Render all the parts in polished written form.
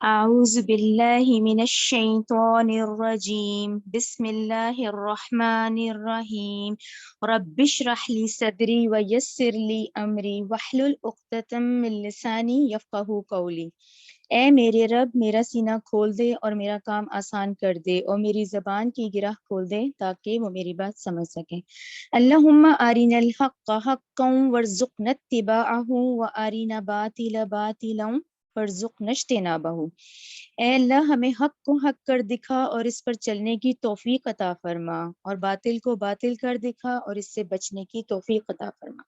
أعوذ بالله من الشيطان الرجيم بسم الله الرحمن الرحيم رب اشرح لي صدري ويسر لي أمري واحلل عقدة من لساني يفقهوا قولي۔ اے میرے رب میرا سینہ کھول دے اور میرا کام آسان کر دے اور میری زبان کی گرہ کھول دے تاکہ وہ میری بات سمجھ سکیں۔ اللہم آرنا الحق حقا وارزقنا اتباعہ وآرنا باطل باطلا وارزقنا اجتنابہ۔ اے اللہ ہمیں حق کو حق کر دکھا اور اس پر چلنے کی توفیق عطا فرما، اور باطل کو باطل کر دکھا اور اس سے بچنے کی توفیق عطا فرما۔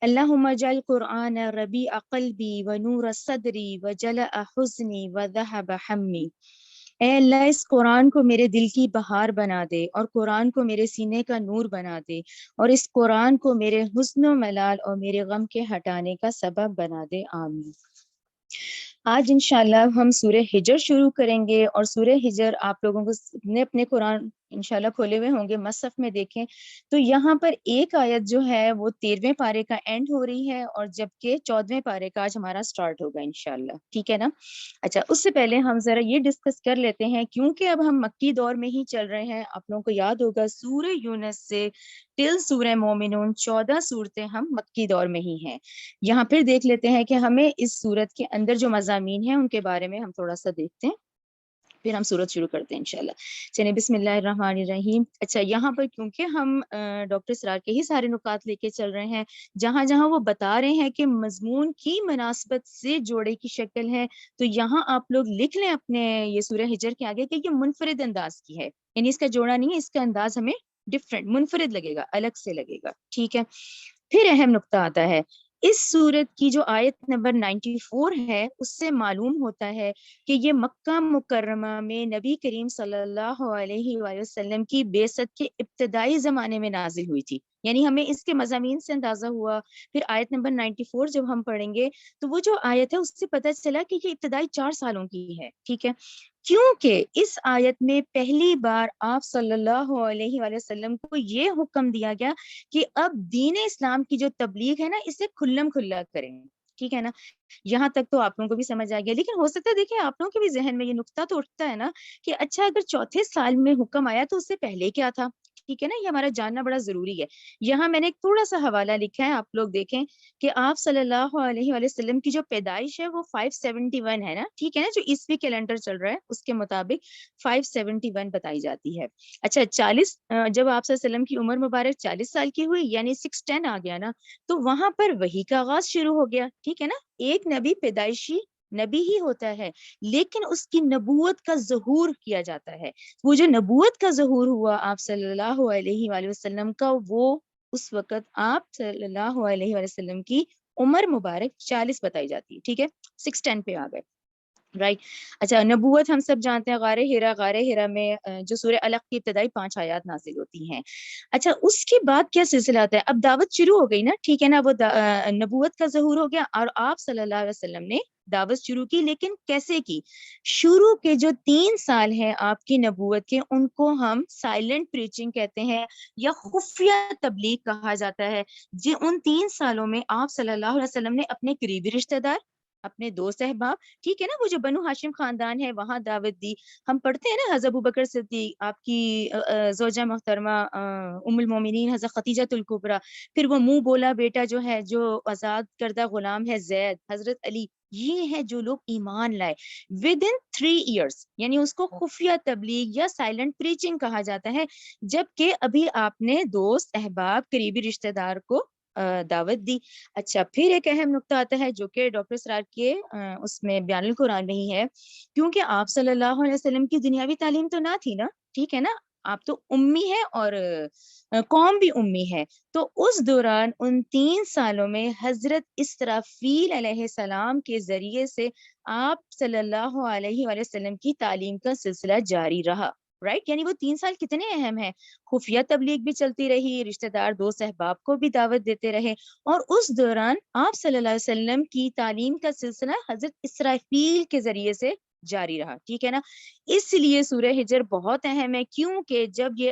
اللہم اجعل قرآن ربیع قلبی ونور صدری وجلاء حزنی وذہب ہمی۔ اے اللہ اس قرآن کو میرے دل کی بہار بنا دے اور قرآن کو میرے سینے کا نور بنا دے اور اس قرآن کو میرے حزن و ملال اور میرے غم کے ہٹانے کا سبب بنا دے، آمین۔ آج انشاءاللہ ہم سورہ ہجر شروع کریں گے، اور سورہ ہجر آپ لوگوں کو نے اپنے قرآن انشاءاللہ کھولے ہوئے ہوں گے، مصحف میں دیکھیں تو یہاں پر ایک آیت جو ہے وہ 13ویں پارے کا اینڈ ہو رہی ہے، اور جبکہ 14ویں پارے کا آج ہمارا سٹارٹ ہوگا انشاءاللہ، ٹھیک ہے نا۔ اچھا، اس سے پہلے ہم ذرا یہ ڈسکس کر لیتے ہیں، کیونکہ اب ہم مکی دور میں ہی چل رہے ہیں۔ آپ لوگوں کو یاد ہوگا سورہ یونس سے ٹل سورہ مومنون 14 صورتیں ہم مکی دور میں ہی ہیں۔ یہاں پھر دیکھ لیتے ہیں کہ ہمیں اس سورت کے اندر جو مضامین ہیں ان کے بارے میں ہم تھوڑا سا دیکھتے ہیں، پھر ہم سورت شروع کرتے ہیں انشاءاللہ۔ چلیے بسم اللہ الرحمن الرحیم۔ اچھا، یہاں پر کیونکہ ہم ڈاکٹر اسرار کے ہی سارے نکات لے کے چل رہے ہیں، جہاں جہاں وہ بتا رہے ہیں کہ مضمون کی مناسبت سے جوڑے کی شکل ہے، تو یہاں آپ لوگ لکھ لیں اپنے یہ سورہ ہجر کے آگے کہ یہ منفرد انداز کی ہے، یعنی اس کا جوڑا نہیں ہے، اس کا انداز ہمیں ڈفرینٹ منفرد لگے گا، الگ سے لگے گا، ٹھیک ہے۔ پھر اہم نقطہ آتا ہے، اس سورت کی جو آیت نمبر 94 ہے اس سے معلوم ہوتا ہے کہ یہ مکہ مکرمہ میں نبی کریم صلی اللہ علیہ وآلہ وسلم کی بعثت کے ابتدائی زمانے میں نازل ہوئی تھی، یعنی ہمیں اس کے مضامین سے اندازہ ہوا۔ پھر آیت نمبر 94 جب ہم پڑھیں گے تو وہ جو آیت ہے اس سے پتہ چلا کہ یہ ابتدائی 4 سالوں کی ہے، ٹھیک ہے، کیونکہ اس آیت میں پہلی بار آپ صلی اللہ علیہ وآلہ وسلم کو یہ حکم دیا گیا کہ اب دین اسلام کی جو تبلیغ ہے نا اسے کھلم کھلا کریں، ٹھیک ہے نا۔ یہاں تک تو آپ لوگوں کو بھی سمجھ آ گیا، لیکن ہو سکتا ہے دیکھیں آپ لوگوں کے بھی ذہن میں یہ نقطہ تو اٹھتا ہے نا کہ اچھا اگر چوتھے سال میں حکم آیا تو اس سے پہلے کیا تھا، ٹھیک ہے نا، یہ ہمارا جاننا بڑا ضروری ہے۔ یہاں میں نے ایک تھوڑا سا حوالہ لکھا ہے، آپ لوگ دیکھیں کہ آپ صلی اللہ علیہ وآلہ وسلم کی جو پیدائش ہے وہ 571 ہے نا، ٹھیک ہے نا، جو عیسوی کیلنڈر چل رہا ہے اس کے مطابق 571 بتائی جاتی ہے۔ اچھا 40 جب آپ صلی اللہ علیہ وسلم کی عمر مبارک 40 سال کی ہوئی یعنی 610 آ گیا نا، تو وہاں پر وحی کا آغاز شروع ہو گیا، ٹھیک ہے نا۔ ایک نبی پیدائشی نبی ہی ہوتا ہے، لیکن اس کی نبوت کا ظہور کیا جاتا ہے۔ وہ جو نبوت کا ظہور ہوا آپ صلی اللہ علیہ وآلہ وسلم کا، وہ اس وقت آپ صلی اللہ علیہ وآلہ وسلم کی عمر مبارک 40 بتائی جاتی ہے، ٹھیک ہے، 610 پہ آ گئے، رائٹ۔ اچھا، نبوت ہم سب جانتے ہیں، غار ہرا میں جو سورہ علق کی ابتدائی 5 آیات نازل ہوتی ہیں۔ اچھا، اس کے بعد کیا سلسلہ آتا ہے، اب دعوت شروع ہو گئی نا، ٹھیک ہے نا، وہ نبوت کا ظہور ہو گیا اور آپ صلی اللہ علیہ وسلم نے دعوت شروع کی، لیکن کیسے کی؟ شروع کے جو 3 سال ہیں آپ کی نبوت کے، ان کو ہم سائلنٹ پریچنگ کہتے ہیں یا خفیہ تبلیغ کہا جاتا ہے۔ جی ان 3 سالوں میں آپ صلی اللہ علیہ وسلم نے اپنے قریبی رشتہ دار، اپنے دوست احباب، ٹھیک ہے نا، وہ جو بنو ہاشم خاندان ہے وہاں دعوت دی۔ ہم پڑھتے ہیں نا حضرت ابوبکر صدیق، آپ کی زوجہ محترمہ ام المومنین حضرت خدیجہ الکبریٰ، پھر وہ منہ بولا بیٹا جو ہے، جو آزاد کردہ غلام ہے زید، حضرت علی، یہ ہیں جو لوگ ایمان لائے ود ان 3 ایئرس، یعنی اس کو خفیہ تبلیغ یا سائلنٹ پریچنگ کہا جاتا ہے، جبکہ ابھی آپ نے دوست احباب قریبی رشتہ دار کو دعوت دی۔ اچھا، پھر ایک اہم نقطہ آتا ہے جو کہ ڈاکٹر اسرار کے اس میں بیان القرآن میں ہی ہے، کیونکہ آپ صلی اللہ علیہ وسلم کی دنیاوی تعلیم تو نہ تھی نا، ٹھیک ہے نا، آپ تو امی ہے اور قوم بھی امی ہے، تو اس دوران ان 3 سالوں میں حضرت اسرافیل علیہ السلام کے ذریعے سے آپ صلی اللہ علیہ وآلہ وسلم کی تعلیم کا سلسلہ جاری رہا، رائٹ، یعنی وہ 3 سال کتنے اہم ہیں، خفیہ تبلیغ بھی چلتی رہی، رشتہ دار دوست احباب کو بھی دعوت دیتے رہے، اور اس دوران آپ صلی اللہ علیہ وسلم کی تعلیم کا سلسلہ حضرت اسرافیل کے ذریعے سے جاری رہا، ٹھیک ہے نا۔ اس لیے سورہ ہجر بہت اہم ہے، کیونکہ جب یہ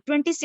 26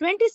26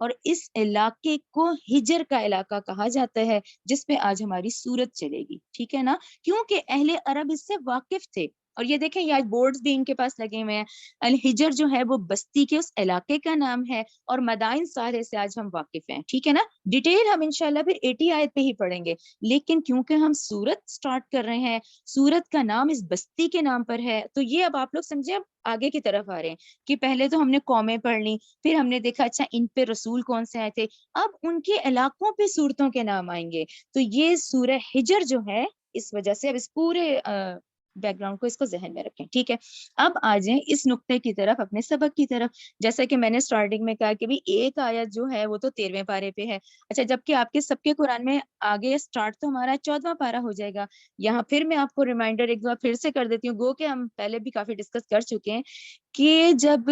اور اس علاقے کو ہجر کا علاقہ کہا جاتا ہے، جس پہ آج ہماری صورت چلے گی، ٹھیک ہے نا، کیونکہ اہل عرب اس سے واقف تھے. اور یہ دیکھیں یہ آج بورڈز بھی ان کے پاس لگے ہوئے ہیں. الحجر جو ہے وہ بستی کے اس علاقے کا نام ہے، اور مدائن صالح سے آج ہم واقف ہیں، ٹھیک ہے نا. ڈیٹیل ہم انشاءاللہ پھر 80 آیت پہ ہی پڑھیں گے، لیکن کیونکہ ہم سورت سٹارٹ کر رہے ہیں، سورت کا نام اس بستی کے نام پر ہے، تو یہ اب آپ لوگ سمجھے اب آگے کی طرف آ رہے ہیں کہ پہلے تو ہم نے قومیں پڑھ لی، پھر ہم نے دیکھا اچھا ان پہ رسول کون سے آئے تھے، اب ان کے علاقوں پہ صورتوں کے نام آئیں گے. تو یہ سورہ ہجر جو ہے، اس وجہ سے اب اس پورے بیک گراؤنڈ کو اس کو ذہن میں رکھیں، ٹھیک ہے. اب آ جائیں اس نقطے کی طرف، اپنے سبق کی طرف. جیسا کہ میں نے سٹارٹنگ میں کہا کہ بھی ایک آیت جو ہے وہ تو 13ویں پارے پہ ہے. اچھا جبکہ آپ کے سب کے قرآن میں آگے سٹارٹ تو ہمارا 14واں پارہ ہو جائے گا. یہاں پھر میں آپ کو ریمائنڈر ایک بار پھر سے کر دیتی ہوں، گو کہ ہم پہلے بھی کافی ڈسکس کر چکے ہیں کہ جب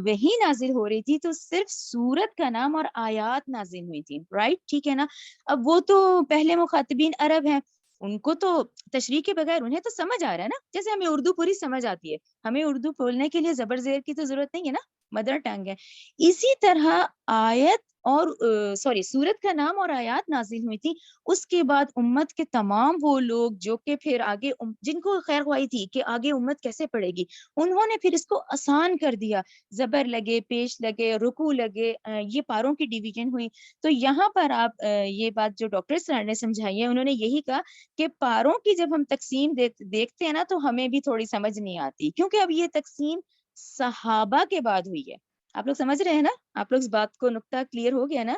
وحی نازل ہو رہی تھی تو صرف سورت کا نام اور آیات نازل ہوئی تھی، رائٹ، ٹھیک ہے نا. اب وہ تو پہلے مخاطبین عرب ہیں، ان کو تو تشریح کے بغیر انہیں تو سمجھ آ رہا ہے نا، جیسے ہمیں اردو پوری سمجھ آتی ہے، ہمیں اردو بولنے کے لیے زبر زیر کی تو ضرورت نہیں ہے نا، مدر ٹنگ ہے. اسی طرح آیت اور سورت کا نام اور آیات نازل ہوئی تھی. اس کے بعد امت کے تمام وہ لوگ جو کہ پھر آگے جن کو خیر خواہی تھی کہ آگے امت کیسے پڑھے گی، انہوں نے پھر اس کو آسان کر دیا، زبر لگے، پیش لگے، رکوع لگے، یہ پاروں کی ڈیویژن ہوئی. تو یہاں پر آپ یہ بات جو ڈاکٹر سر نے سمجھائی ہے، انہوں نے یہی کہا کہ پاروں کی جب ہم تقسیم دیکھتے ہیں نا تو ہمیں بھی تھوڑی سمجھ نہیں آتی، کیونکہ اب یہ تقسیم صحابہ کے بعد ہوئی ہے. آپ لوگ سمجھ رہے ہیں نا، آپ لوگ اس بات کو نقطہ کلیئر ہو گیا نا.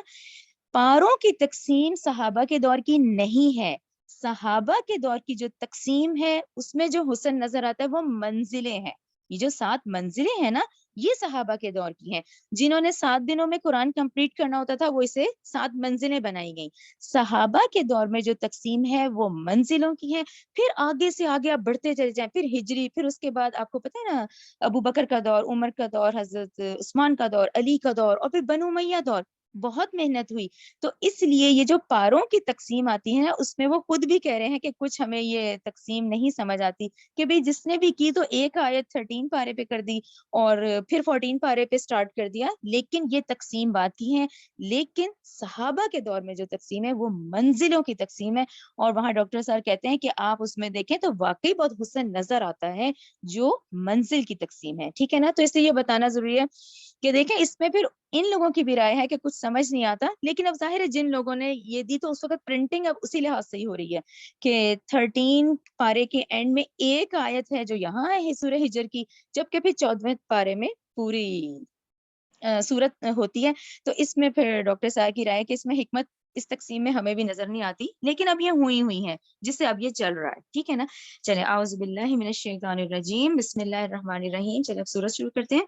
پاروں کی تقسیم صحابہ کے دور کی نہیں ہے. صحابہ کے دور کی جو تقسیم ہے اس میں جو حسن نظر آتا ہے وہ منزلیں ہیں. یہ جو 7 منزلیں ہیں نا، یہ صحابہ کے دور کی ہیں. جنہوں نے 7 دنوں میں قرآن کمپلیٹ کرنا ہوتا تھا وہ اسے 7 منزلیں بنائی گئیں. صحابہ کے دور میں جو تقسیم ہے وہ منزلوں کی ہے. پھر آگے سے آگے آپ بڑھتے چلے جائیں، پھر ہجری، پھر اس کے بعد آپ کو پتہ ہے نا ابو بکر کا دور، عمر کا دور، حضرت عثمان کا دور، علی کا دور، اور پھر بنو امیہ دور. بہت محنت ہوئی. تو اس لیے یہ جو پاروں کی تقسیم آتی ہے اس میں وہ خود بھی کہہ رہے ہیں کہ کچھ ہمیں یہ تقسیم نہیں سمجھ آتی، کہ بھئی جس نے بھی کی تو ایک آیت 13 پارے پہ کر دی اور پھر 14 پارے پہ سٹارٹ کر دیا، لیکن یہ تقسیم بات کی ہے. لیکن صحابہ کے دور میں جو تقسیم ہے وہ منزلوں کی تقسیم ہے، اور وہاں ڈاکٹر صاحب کہتے ہیں کہ آپ اس میں دیکھیں تو واقعی بہت حسن نظر آتا ہے جو منزل کی تقسیم ہے، ٹھیک ہے نا. تو اس لیے یہ بتانا ضروری ہے کہ دیکھیں اس میں پھر ان لوگوں کی بھی رائے ہے کہ کچھ سمجھ نہیں آتا، لیکن اب ظاہر ہے جن لوگوں نے یہ دی تو اس وقت پرنٹنگ اب اسی لحاظ سے ہی ہو رہی ہے کہ 13 پارے کے اینڈ میں ایک آیت ہے جو یہاں ہے سورہ ہجر کی، جبکہ پھر 14ویں پارے میں پوری سورت ہوتی ہے. تو اس میں پھر ڈاکٹر صاحب کی رائے کہ اس میں حکمت اس تقسیم میں ہمیں بھی نظر نہیں آتی، لیکن اب یہ ہوئی ہیں جس سے اب یہ چل رہا ہے، ٹھیک ہے نا. چلیں اعوذ باللہ من الشیطان الرجیم، بسم اللہ الرحمن الرحیم. چلیں اب سورت شروع کرتے ہیں.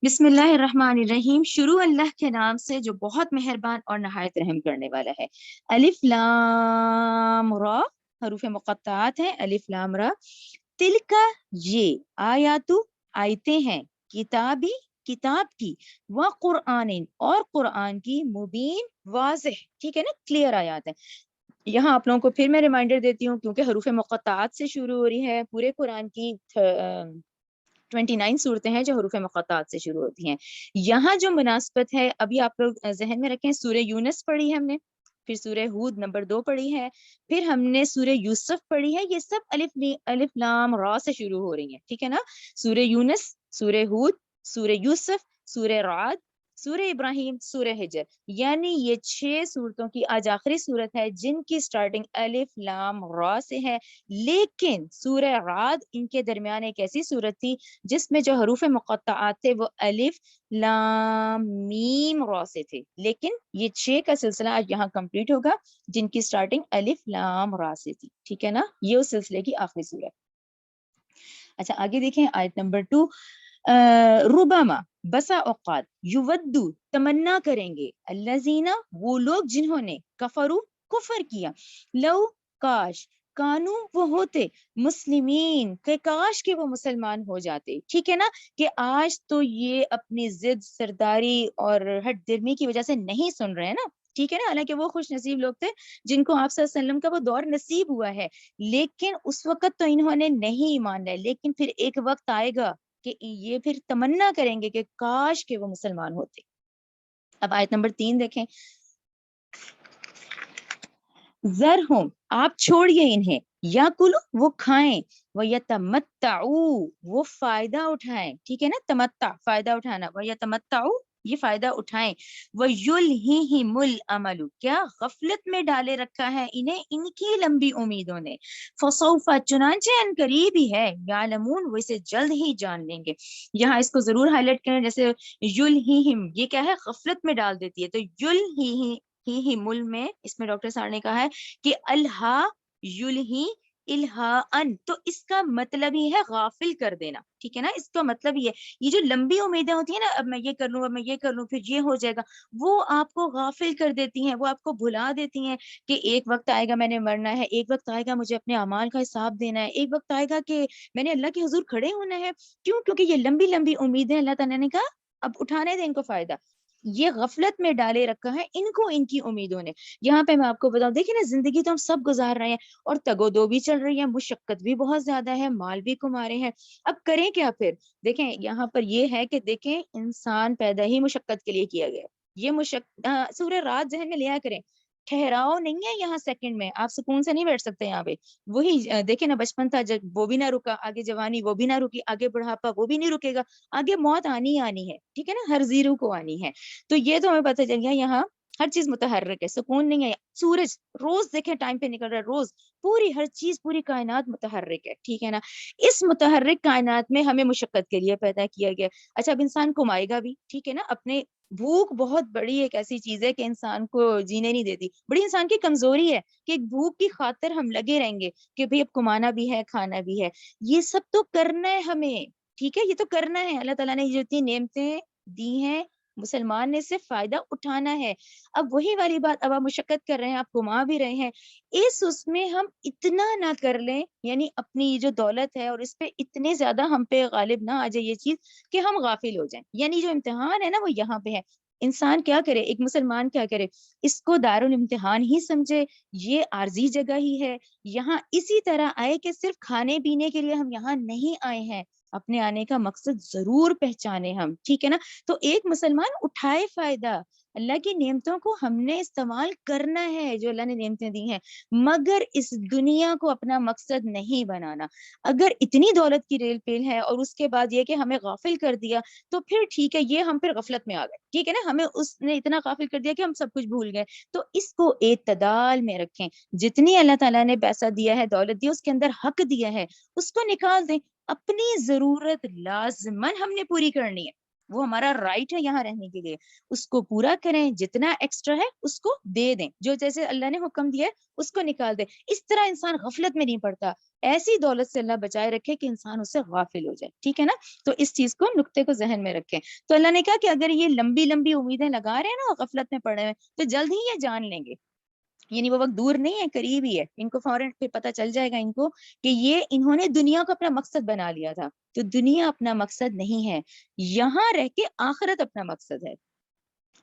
بسم اللہ الرحمن الرحیم. شروع اللہ کے نام سے جو بہت مہربان اور نہایت رحم کرنے والا ہے. الف لام را، حروف مقطعات ہیں، الف لام را. تلکا، یہ، آیاتو، آیتیں ہیں، کتابی، کتاب کی، وقرآن، اور قرآن کی، مبین، واضح، ٹھیک ہے نا، کلیئر آیات ہے. یہاں آپ لوگوں کو پھر میں ریمائنڈر دیتی ہوں کیونکہ حروف مقطعات سے شروع ہو رہی ہے. پورے قرآن کی 29 صورتیں ہیں جو حروف مقطعات سے شروع ہوتی ہیں. یہاں جو مناسبت ہے ابھی آپ لوگ ذہن میں رکھیں، سورہ یونس پڑھی ہے ہم نے، پھر سورہ ہود نمبر 2 پڑھی ہے، پھر ہم نے سورہ یوسف پڑھی ہے. یہ سب الف لام را سے شروع ہو رہی ہیں، ٹھیک ہے نا. سورہ یونس، سورہ ہود، سورہ یوسف، سورہ رعد، سورہ ابراہیم، سورہ ہجر، یعنی یہ 6 صورتوں کی آج آخری صورت ہے جن کی سٹارٹنگ الف لام را سے ہے. لیکن سورہ رعد ان کے درمیان ایک ایسی صورت تھی جس میں جو حروف مقطعات تھے وہ الف لام میم را سے تھے. لیکن یہ 6 کا سلسلہ آج یہاں کمپلیٹ ہوگا جن کی سٹارٹنگ الف لام را سے تھی، ٹھیک ہے نا. یہ اس سلسلے کی آخری صورت. اچھا آگے دیکھیں آیت نمبر 2. ربما، بسا اوقات، یودو، تمنا کریں گے، الذین، وہ لوگ جنہوں نے، کفرو، کفر کیا، لو، کاش، کانو، وہ ہوتے، مسلمین، کہ کاش کہ وہ مسلمان ہو جاتے، ٹھیک ہے نا. کہ آج تو یہ اپنی ضد، سرداری اور ہٹ درمی کی وجہ سے نہیں سن رہے ہیں نا، ٹھیک ہے نا. حالانکہ وہ خوش نصیب لوگ تھے جن کو آپ صلی اللہ علیہ وسلم کا وہ دور نصیب ہوا ہے، لیکن اس وقت تو انہوں نے نہیں مان لیا. لیکن پھر ایک وقت آئے گا کہ یہ پھر تمنا کریں گے کہ کاش کہ وہ مسلمان ہوتے. اب آیت نمبر 3 دیکھیں. ذرہم آپ چھوڑیے انہیں، یا کلو وہ کھائیں، وَيَتَمَتَّعُوا وہ فائدہ اٹھائیں. ٹھیک ہے نا، تمتع فائدہ اٹھانا، وَيَتَمَتَّعُوا یہ فائدہ اٹھائیں. وَيُلْهِهِمُ الْأَمَلُ کیا غفلت میں ڈالے رکھا ہے انہیں ان کی لمبی امیدوں نے. فَسَوْفَ چنانچہ ان قریب ہی ہے، یعلمون وہ اسے جلد ہی جان لیں گے. یہاں اس کو ضرور ہائی لائٹ کریں، جیسے یلہہم یہ کیا ہے، غفلت میں ڈال دیتی ہے، تو ہی مل میں اس میں ڈاکٹر صاحب نے کہا ہے کہ الہا یلہی الہا ان، تو اس کا مطلب ہی ہے غافل کر دینا. ٹھیک ہے نا، اس کا مطلب یہ ہے یہ جو لمبی امیدیں ہوتی ہیں نا، اب میں یہ کر لوں، اب میں یہ کر لوں، پھر یہ ہو جائے گا، وہ آپ کو غافل کر دیتی ہیں، وہ آپ کو بھلا دیتی ہیں کہ ایک وقت آئے گا میں نے مرنا ہے، ایک وقت آئے گا مجھے اپنے اعمال کا حساب دینا ہے، ایک وقت آئے گا کہ میں نے اللہ کے حضور کھڑے ہونا ہے. کیوں؟ کیونکہ یہ لمبی لمبی امیدیں اللہ تعالیٰ نے کہا اب اٹھانے دیں ان کو فائدہ. یہ غفلت میں ڈالے رکھا ہے ان کو ان کی امیدوں نے. یہاں پہ میں آپ کو بتاؤں، دیکھیں نا، زندگی تو ہم سب گزار رہے ہیں اور تگو دو بھی چل رہی ہے، مشقت بھی بہت زیادہ ہے، مال بھی کما رہے ہیں. اب کریں کیا پھر؟ دیکھیں یہاں پر یہ ہے کہ دیکھیں انسان پیدا ہی مشقت کے لیے کیا گیا. یہ سورہ رات ذہن میں لیا کریں، ٹھہراؤ نہیں ہے یہاں سیکنڈ میں، آپ سکون سے نہیں بیٹھ سکتے یہاں پہ. وہی دیکھیں نا، بچپن تھا جب وہ بھی نہ رکا، آگے جوانی وہ بھی نہ رکی، آگے بڑھاپا وہ بھی نہیں رکے گا، آگے موت آنی ہی آنی ہے. ٹھیک ہے نا، ہر زیرو کو آنی ہے. تو یہ تو ہمیں پتہ چل گیا یہاں ہر چیز متحرک ہے، سکون نہیں ہے. سورج روز دیکھیں ٹائم پہ نکل رہا ہے، روز پوری ہر چیز پوری کائنات متحرک ہے. ٹھیک ہے نا، اس متحرک کائنات میں ہمیں مشقت کے لیے پیدا کیا گیا. اچھا اب انسان کمائے گا بھی، ٹھیک ہے نا، اپنے بھوک بہت بڑی ایک ایسی چیز ہے کہ انسان کو جینے نہیں دیتی، بڑی انسان کی کمزوری ہے کہ ایک بھوک کی خاطر ہم لگے رہیں گے کہ بھئی اب کمانا بھی ہے، کھانا بھی ہے. یہ سب تو کرنا ہے ہمیں، ٹھیک ہے، یہ تو کرنا ہے. اللہ تعالیٰ نے جو اتنی نعمتیں دی ہیں، مسلمان نے سے فائدہ اٹھانا ہے. اب وہی والی بات، اب آپ مشقت کر رہے ہیں، آپ کما بھی رہے ہیں، اس میں ہم اتنا نہ کر لیں، یعنی اپنی یہ جو دولت ہے اور اس پہ اتنے زیادہ ہم پہ غالب نہ آ جائے یہ چیز کہ ہم غافل ہو جائیں. یعنی جو امتحان ہے نا وہ یہاں پہ ہے. انسان کیا کرے، ایک مسلمان کیا کرے، اس کو دارالامتحان ہی سمجھے، یہ عارضی جگہ ہی ہے. یہاں اسی طرح آئے کہ صرف کھانے پینے کے لیے ہم یہاں نہیں آئے ہیں، اپنے آنے کا مقصد ضرور پہچانے ہم. ٹھیک ہے نا، تو ایک مسلمان اٹھائے فائدہ، اللہ کی نعمتوں کو ہم نے استعمال کرنا ہے جو اللہ نے نعمتیں دی ہیں، مگر اس دنیا کو اپنا مقصد نہیں بنانا. اگر اتنی دولت کی ریل پیل ہے اور اس کے بعد یہ کہ ہمیں غافل کر دیا، تو پھر ٹھیک ہے، یہ ہم پھر غفلت میں آ گئے. ٹھیک ہے نا، ہمیں اس نے اتنا غافل کر دیا کہ ہم سب کچھ بھول گئے. تو اس کو اعتدال میں رکھیں. جتنی اللہ تعالیٰ نے پیسہ دیا ہے، دولت دی، اس کے اندر حق دیا ہے، اس کو نکال دیں. اپنی ضرورت لازماً ہم نے پوری کرنی ہے، وہ ہمارا رائٹ ہے یہاں رہنے کے لیے، اس کو پورا کریں. جتنا ایکسٹرا ہے اس کو دے دیں، جو جیسے اللہ نے حکم دیا ہے اس کو نکال دیں. اس طرح انسان غفلت میں نہیں پڑتا. ایسی دولت سے اللہ بچائے رکھے کہ انسان اس سے غافل ہو جائے. ٹھیک ہے نا، تو اس چیز کو، نقطے کو ذہن میں رکھیں. تو اللہ نے کہا کہ اگر یہ لمبی لمبی امیدیں لگا رہے ہیں نا، غفلت میں پڑے ہوئے، تو جلد ہی یہ جان لیں گے. یعنی وہ وقت دور نہیں ہے، قریب ہی ہے. ان کو فوراً پھر پتہ چل جائے گا ان کو کہ یہ انہوں نے دنیا کو اپنا مقصد بنا لیا تھا. تو دنیا اپنا مقصد نہیں ہے، یہاں رہ کے آخرت اپنا مقصد ہے.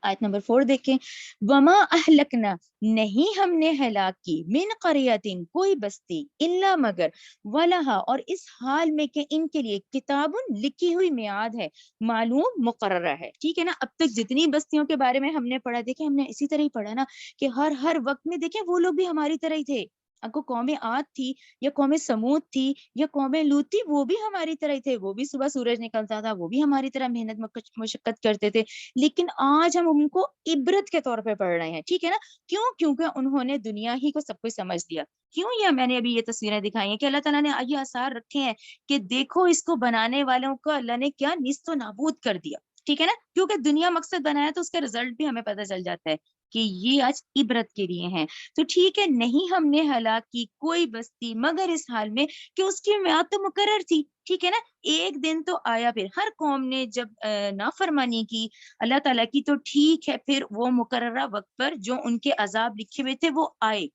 آیت نمبر 4 دیکھیں. وما اہلکنا نہیں ہم نے ہلاک کی، من قریتن کوئی بستی، الا مگر، ولہا اور اس حال میں کہ ان کے لیے، کتاب لکھی ہوئی میعاد ہے، معلوم مقررہ ہے. ٹھیک ہے نا، اب تک جتنی بستیوں کے بارے میں ہم نے پڑھا، دیکھیں ہم نے اسی طرح ہی پڑھا نا کہ ہر وقت میں دیکھیں وہ لوگ بھی ہماری طرح ہی تھے. اب کو قوم عاد تھی یا قوم سمود تھی یا قوم لوط تھی، وہ بھی ہماری طرح ہی تھے. وہ بھی صبح سورج نکلتا تھا، وہ بھی ہماری طرح محنت مشقت کرتے تھے. لیکن آج ہم ان کو عبرت کے طور پہ پڑھ رہے ہیں. ٹھیک ہے نا، کیوں؟ کیونکہ انہوں نے دنیا ہی کو سب کچھ سمجھ لیا. کیوں؟ یہ میں نے ابھی یہ تصویریں دکھائی ہیں کہ اللہ تعالیٰ نے یہ آثار رکھے ہیں کہ دیکھو اس کو بنانے والوں کو اللہ نے کیا نیست و نابود کر دیا. ٹھیک ہے نا، کیونکہ دنیا مقصد بنایا تو اس کا رزلٹ بھی ہمیں پتہ چل جاتا ہے کہ یہ آج عبرت کے لیے ہیں. تو ٹھیک ہے، نہیں ہم نے ہلاک کی کوئی بستی مگر اس حال میں کہ اس کی میعاد تو مقرر تھی. ٹھیک ہے نا، ایک دن تو آیا. پھر ہر قوم نے جب نافرمانی کی اللہ تعالیٰ کی، تو ٹھیک ہے، پھر وہ مقررہ وقت پر جو ان کے عذاب لکھے ہوئے تھے وہ آئے.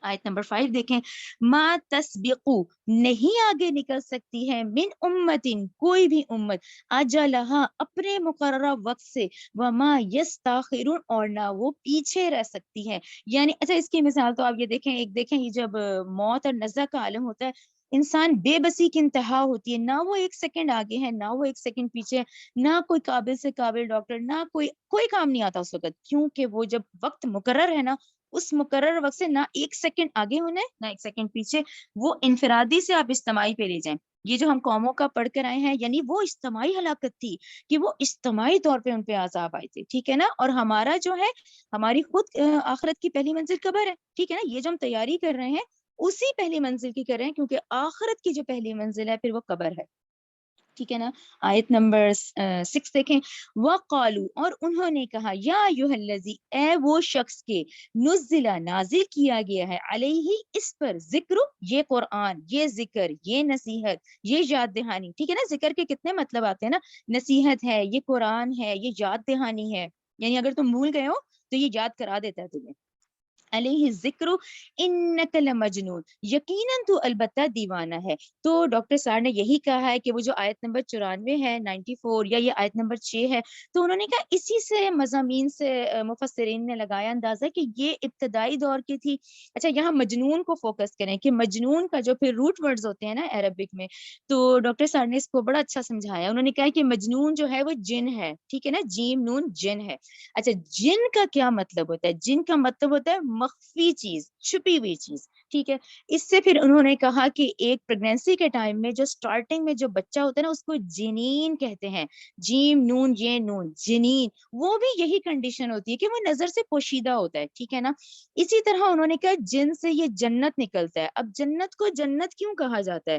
آیت نمبر 5 دیکھیں. ما تسبقو نہیں آگے نکل سکتی ہے، من امتن کوئی بھی امت، اجلہا اپنے مقررہ وقت سے، وما یستاخرون اور نہ وہ پیچھے رہ سکتی ہے. یعنی اچھا اس کی مثال تو آپ یہ دیکھیں، ایک دیکھیں یہ جب موت اور نزع کا عالم ہوتا ہے انسان بے بسی کی انتہا ہوتی ہے، نہ وہ ایک سیکنڈ آگے ہے نہ وہ ایک سیکنڈ پیچھے، نہ کوئی قابل سے قابل ڈاکٹر، نہ کوئی کام نہیں آتا اس وقت، کیونکہ وہ جب وقت مقرر ہے نا، اس مقرر وقت سے نہ ایک سیکنڈ آگے ہونا ہے نہ ایک سیکنڈ پیچھے، وہ انفرادی سے آپ اجتماعی پہ لے جائیں. یہ جو ہم قوموں کا پڑھ کر آئے ہیں، یعنی وہ اجتماعی ہلاکت تھی کہ وہ اجتماعی طور پہ ان پہ عذاب آئے تھے، ٹھیک ہے نا. اور ہمارا جو ہے، ہماری خود آخرت کی پہلی منزل قبر ہے، ٹھیک ہے نا. یہ جو ہم تیاری کر رہے ہیں اسی پہلی منزل کی کر رہے ہیں، کیونکہ آخرت کی جو پہلی منزل ہے پھر وہ قبر ہے، ٹھیک ہے نا. آیت نمبر 6 دیکھیں. وَقَالُوا، اور انہوں نے کہا، یا ایھا الذی، اے وہ شخص کے، نزل، نازل کیا گیا ہے، علیہ، اس پر، ذکر، یہ قرآن، یہ ذکر، یہ نصیحت، یہ یاد دہانی، ٹھیک ہے نا. ذکر کے کتنے مطلب آتے ہیں نا، نصیحت ہے، یہ قرآن ہے، یہ یاد دہانی ہے، یعنی اگر تم بھول گئے ہو تو یہ یاد کرا دیتا ہے تمہیں. علیہ ذکر انک لمجنون، یقیناً تو البتہ دیوانہ ہے. تو ڈاکٹر سار نے یہی کہا ہے کہ وہ جو آیت نمبر 94 ہے 94، یا یہ آیت نمبر 6 ہے، تو انہوں نے کہا اسی سے مضامین سے مفسرین نے لگایا اندازہ کہ یہ ابتدائی دور کی تھی. اچھا، یہاں مجنون کو فوکس کریں کہ مجنون کا جو پھر روٹ ورڈز ہوتے ہیں نا عربک میں، تو ڈاکٹر سار نے اس کو بڑا اچھا سمجھایا. انہوں نے کہا کہ مجنون جو ہے وہ جن ہے، ٹھیک ہے نا، جیم نون جن ہے. اچھا، جن کا کیا مطلب ہوتا ہے؟ جن کا مطلب ہوتا ہے مخفی چیز، چھپی ہوئی چیز، ٹھیک ہے. اس سے پھر انہوں نے کہا کہ ایک پریگنینسی کے ٹائم میں جو سٹارٹنگ میں جو بچہ ہوتا ہے نا، اس کو جنین کہتے ہیں، جیم نون یہ نون، جنین. وہ بھی یہی کنڈیشن ہوتی ہے کہ وہ نظر سے پوشیدہ ہوتا ہے، ٹھیک ہے نا. اسی طرح انہوں نے کہا جن سے یہ جنت نکلتا ہے. اب جنت کو جنت کیوں کہا جاتا ہے؟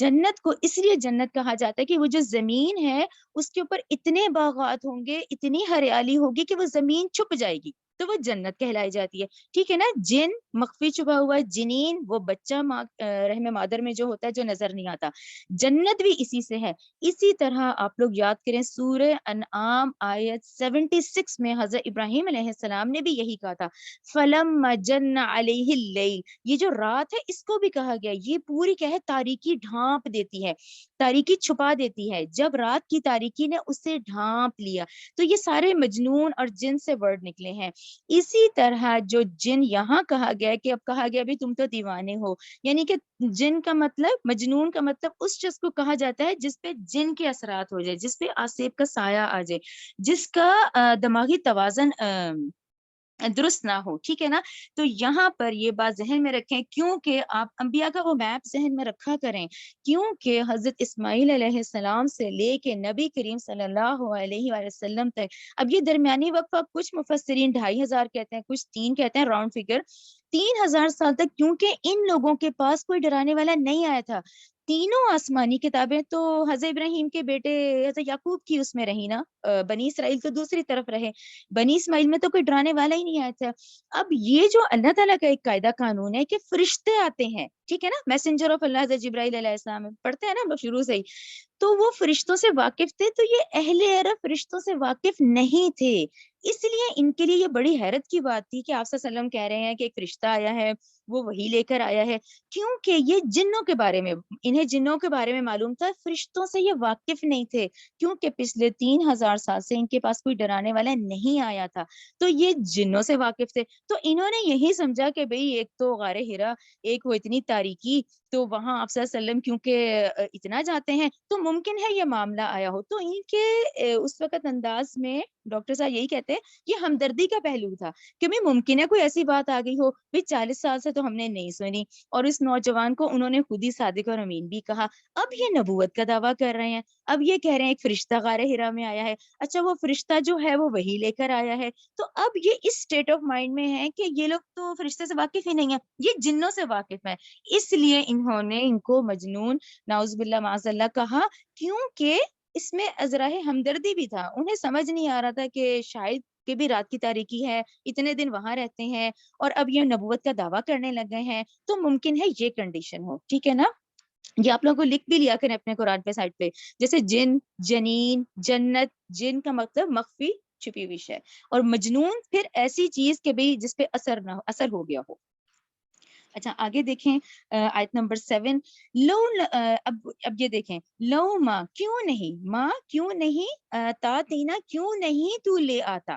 جنت کو اس لیے جنت کہا جاتا ہے کہ وہ جو زمین ہے اس کے اوپر اتنے باغات ہوں گے، اتنی ہریالی ہوگی کہ وہ زمین چھپ جائے گی، تو وہ جنت کہلائی جاتی ہے، ٹھیک ہے نا. جن مخفی چھپا ہوا ہے، جنین وہ بچہ رحم مادر میں جو ہوتا ہے جو نظر نہیں آتا. جنت بھی اسی سے ہے. اسی طرح آپ لوگ یاد کریں سورہ انعام آیت 76 میں حضرت ابراہیم علیہ السلام نے بھی یہی کہا تھا، فَلَمَّا جَنَّ عَلَيْهِ اللَّيْلُ. یہ جو رات ہے اس کو بھی کہا گیا، یہ پوری کیا ہے، تاریکی ڈھانپ دیتی ہے، تاریکی چھپا دیتی ہے. جب رات کی تاریکی نے اسے ڈھانپ لیا، تو یہ سارے مجنون اور جن سے ورڈ نکلے ہیں. اسی طرح جو جن یہاں کہا گیا کہ اب کہا گیا بھی تم تو دیوانے ہو، یعنی کہ جن کا مطلب، مجنون کا مطلب اس شخص کو کہا جاتا ہے جس پہ جن کے اثرات ہو جائے، جس پہ آسیب کا سایہ آ جائے، جس کا دماغی توازن درست نہ ہو، ٹھیک ہے نا. تو یہاں پر یہ بات ذہن میں رکھیں، کیونکہ آپ انبیاء کا وہ میپ ذہن میں رکھا کریں، کیونکہ حضرت اسماعیل علیہ السلام سے لے کے نبی کریم صلی اللہ علیہ وآلہ وسلم تک، اب یہ درمیانی وقفہ کچھ مفسرین 2500 کہتے ہیں، کچھ 3 کہتے ہیں، راؤنڈ فگر 3000 سال تک، کیونکہ ان لوگوں کے پاس کوئی ڈرانے والا نہیں آیا تھا. تینوں آسمانی کتابیں تو حضرت ابراہیم کے بیٹے حضرت یعقوب کی اس میں رہی نا، بنی اسرائیل تو دوسری طرف رہے، بنی اسماعیل میں تو کوئی ڈرانے والا ہی نہیں آیا تھا. اب یہ جو اللہ تعالیٰ کا ایک قاعدہ قانون ہے کہ فرشتے آتے ہیں، ٹھیک ہے نا، میسنجر آف اللہ حضرت جبرائیل علیہ السلام پڑھتے ہیں نا ہم لوگ شروع سے ہی، تو وہ فرشتوں سے واقف تھے، تو یہ اہل عرب فرشتوں سے واقف نہیں تھے. اس لیے ان کے لیے یہ بڑی حیرت کی بات تھی کہ آپ صلی اللہ علیہ وسلم کہہ رہے ہیں کہ ایک فرشتہ آیا ہے، وہ وہی لے کر آیا ہے، کیونکہ یہ جنوں کے بارے میں، انہیں جنوں کے بارے میں معلوم تھا، فرشتوں سے یہ واقف نہیں تھے، کیونکہ پچھلے 3000 سال سے ان کے پاس کوئی ڈرانے والا نہیں آیا تھا، تو یہ جنوں سے واقف تھے. تو انہوں نے یہی سمجھا کہ بھئی ایک تو غار ہرا، ایک وہ اتنی تاریکی، تو وہاں آپ صلی اللہ علیہ وسلم کیونکہ اتنا جاتے ہیں تو ممکن ہے یہ معاملہ آیا ہو. تو ان کے اس وقت انداز میں ڈاکٹر صاحب یہی کہتے ہیں یہ ہمدردی کا پہلو تھا کہ بھی ممکن ہے کوئی ایسی بات آ گئی ہو، بھی 40 سال سے تو ہم نے نہیں سنی، اور اس نوجوان کو انہوں نے خود ہی صادق اور امین بھی کہا. اب یہ نبوت کا دعویٰ کر رہے ہیں، اب یہ کہہ رہے ہیں ایک فرشتہ غار ہرا میں آیا ہے. اچھا، وہ فرشتہ جو ہے وہ وہی لے کر آیا ہے، تو اب یہ اس اسٹیٹ آف مائنڈ میں ہے کہ یہ لوگ تو فرشتے سے واقف ہی نہیں ہیں، یہ جنوں سے واقف ہے. اس لیے انہوں نے ان کو مجنون، نعوذ باللہ معاذ اللہ کہا، کیونکہ اس میں ازراہ ہمدردی بھی تھا. انہیں سمجھ نہیں آ رہا تھا کہ شاید کہ بھی رات کی تاریکی ہے، اتنے دن وہاں رہتے ہیں، اور اب یہ نبوت کا دعویٰ کرنے لگ گئے ہیں، تو ممکن ہے یہ کنڈیشن ہو، ٹھیک ہے نا. یہ آپ لوگوں کو لکھ بھی لیا کریں اپنے قرآن پہ سائٹ پہ، جیسے جن، جنین، جنت. جن کا مطلب مخفی چھپی ہوئی شے، اور مجنون پھر ایسی چیز کہ بھئی جس پہ اثر نہ ہو، اثر ہو گیا ہو. اچھا آگے دیکھیں آیت نمبر 7. لو، اب یہ دیکھیں، لو ماں کیوں نہیں، ماں کیوں نہیں، تا تینا کیوں نہیں تو لے آتا،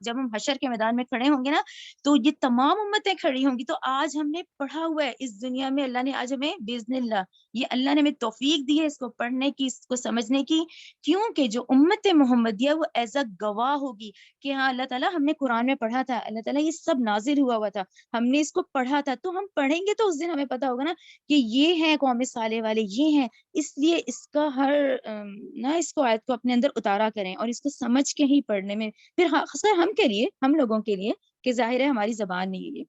جب ہم حشر کے میدان میں کھڑے ہوں گے نا تو یہ تمام امتیں کھڑی ہوں گی. تو آج ہم نے پڑھا ہوا ہے اس دنیا میں, اللہ نے آج ہمیں باذن اللہ یہ اللہ نے ہمیں توفیق دی ہے اس کو پڑھنے کی, اس کو سمجھنے کی, کیونکہ جو امت محمدیہ وہ ایز اے گواہ ہوگی کہ ہاں اللہ تعالیٰ ہم نے قرآن میں پڑھا تھا, اللہ تعالیٰ یہ سب نازل ہوا تھا, ہم نے اس کو پڑھا تھا. تو ہم پڑھیں گے تو اس دن ہمیں پتا ہوگا نا کہ یہ ہیں قوم صالح والے, یہ ہیں. اس لیے اس کا ہر نہ اس کو آیت کو اپنے اندر اتارا کریں اور اس کو سمجھ کے ہی پڑھنے میں, پھر خاص ہم کے لیے, ہم لوگوں کے لیے, کہ ظاہر ہے ہماری زبان نہیں ہے یہ,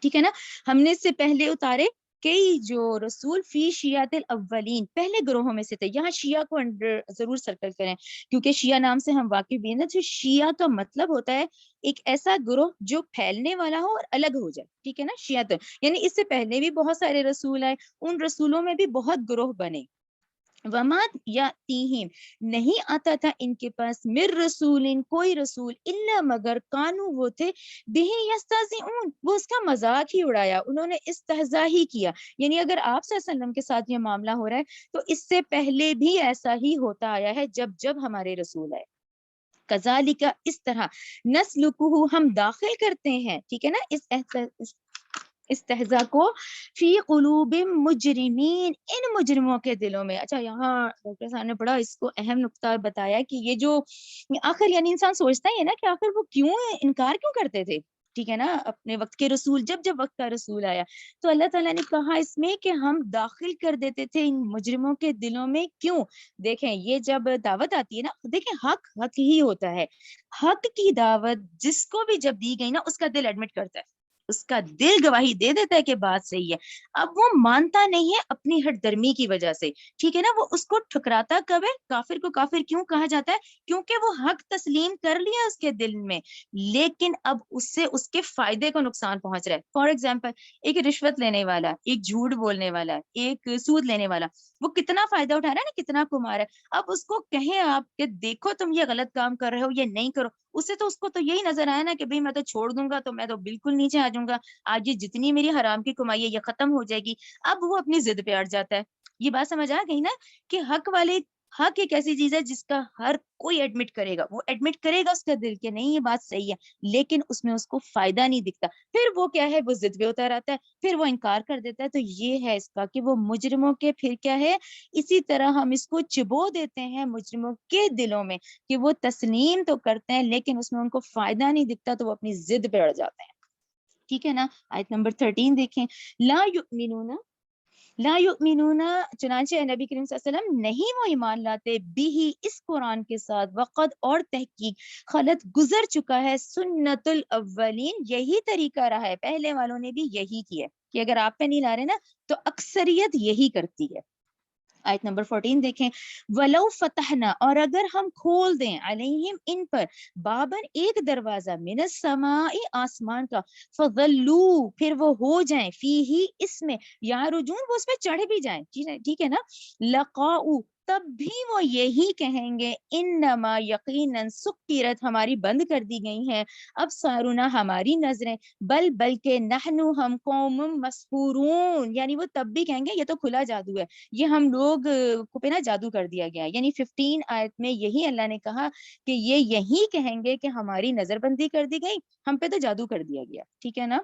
ٹھیک ہے نا. ہم نے اس سے پہلے اتارے کئی جو رسول فی شیعت الاولین, پہلے گروہوں میں سے تھے. یہاں شیعہ کو ضرور سرکل کریں کیونکہ شیعہ نام سے ہم واقف بھی ہیں نا. جو شیعہ کا مطلب ہوتا ہے ایک ایسا گروہ جو پھیلنے والا ہو اور الگ ہو جائے, ٹھیک ہے نا. شیعہ تو یعنی اس سے پہلے بھی بہت سارے رسول آئے, ان رسولوں میں بھی بہت گروہ بنے. وما یاتیہم, نہیں آتا تھا ان کے پاس, مر رسول, کوئی رسول, الا مگر کانو وہ تھے, بہ یستہزئون, وہ اس کا مذاق ہی اڑایا, انہوں نے استہزاء ہی کیا. یعنی اگر آپ صلی اللہ علیہ وسلم کے ساتھ یہ معاملہ ہو رہا ہے تو اس سے پہلے بھی ایسا ہی ہوتا آیا ہے جب جب ہمارے رسول آئے. کذالک, اس طرح, نسلکہ, ہم داخل کرتے ہیں, ٹھیک ہے نا, اس استہزاء کو, فی قلوب مجرمین, ان مجرموں کے دلوں میں. اچھا یہاں ڈاکٹر صاحب نے بڑا اس کو اہم نقطہ بتایا کہ یہ جو آخر یعنی انسان سوچتا ہی ہے نا کہ آخر وہ کیوں انکار کیوں کرتے تھے, ٹھیک ہے نا, اپنے وقت کے رسول. جب جب وقت کا رسول آیا تو اللہ تعالیٰ نے کہا اس میں کہ ہم داخل کر دیتے تھے ان مجرموں کے دلوں میں. کیوں؟ دیکھیں یہ جب دعوت آتی ہے نا, دیکھیں حق حق ہی ہوتا ہے. حق کی دعوت جس کو بھی جب دی گئی نا اس کا دل ایڈمٹ کرتا ہے, اس کا دل گواہی دے دیتا ہے کہ بات صحیح ہے. اب وہ مانتا نہیں ہے اپنی ہٹ درمی کی وجہ سے, ٹھیک ہے نا. وہ اس کو ٹھکراتا کب ہے, کافر کو کافر کیوں کہا جاتا ہے, کیونکہ وہ حق تسلیم کر لیا اس کے دل میں, لیکن اب اس سے اس کے فائدے کو نقصان پہنچ رہا ہے. فار ایگزامپل, ایک رشوت لینے والا, ایک جھوٹ بولنے والا, ایک سود لینے والا, وہ کتنا فائدہ اٹھا رہا ہے نا, کتنا کما رہا ہے. اب اس کو کہیں آپ کہ دیکھو تم یہ غلط کام کر رہے ہو, یہ نہیں کرو, اسے تو اس کو تو یہی نظر آیا نا کہ بھئی میں تو چھوڑ دوں گا تو میں تو بالکل نیچے آ جاؤں گا, آج یہ جتنی میری حرام کی کمائی ہے یہ ختم ہو جائے گی. اب وہ اپنی ضد پہ اڑ جاتا ہے. یہ بات سمجھ آ گئی نا کہ حق ایک ایسی چیز ہے جس کا ہر کوئی ایڈمٹ کرے گا, وہ ایڈمٹ کرے گا اس کا دل کہ نہیں یہ بات صحیح ہے, لیکن اس میں اس کو فائدہ نہیں دکھتا. پھر وہ کیا ہے, وہ ضد پہ اتر آتا ہے, پھر وہ انکار کر دیتا ہے. تو یہ ہے اس کا کہ وہ مجرموں کے پھر کیا ہے, اسی طرح ہم اس کو چبو دیتے ہیں مجرموں کے دلوں میں کہ وہ تسلیم تو کرتے ہیں لیکن اس میں ان کو فائدہ نہیں دکھتا, تو وہ اپنی ضد پہ اڑ جاتے ہیں. ٹھیک ہے نا. آیت نمبر 13 دیکھیں, لا یؤمنون, چنانچہ نبی کریم صلی اللہ علیہ وسلم نہیں وہ ایمان لاتے, بھی اس قرآن کے ساتھ, وقت اور تحقیق, خلط گزر چکا ہے, سنت الاولین, یہی طریقہ رہا ہے, پہلے والوں نے بھی یہی کیا کہ اگر آپ پہ نہیں لا رہے نا تو اکثریت یہی کرتی ہے. آیت نمبر 14 دیکھیں, ولو فتحنا, اور اگر ہم کھول دیں, علیہم, ان پر, بابن, ایک دروازہ, من السماء, آسمان کا, فظلوا, پھر وہ ہو جائیں, فیہی, اس میں, یا رجون, وہ اس پہ چڑھ بھی جائیں, ٹھیک ہے نا, لقاؤ, تب بھی وہ یہی کہیں گے, انما, یقیناً, سکرت, ہماری بند کر دی گئی ہیں, اب سارونا, ہماری نظریں, بلکہ نحنو, ہم, قوم مسحورون, یعنی وہ تب بھی کہیں گے یہ تو کھلا جادو ہے, یہ ہم لوگ کو پہ نا جادو کر دیا گیا. یعنی 15 آیت میں یہی اللہ نے کہا کہ یہ یہی کہیں گے کہ ہماری نظر بندی کر دی گئی, ہم پہ تو جادو کر دیا گیا, ٹھیک ہے نا.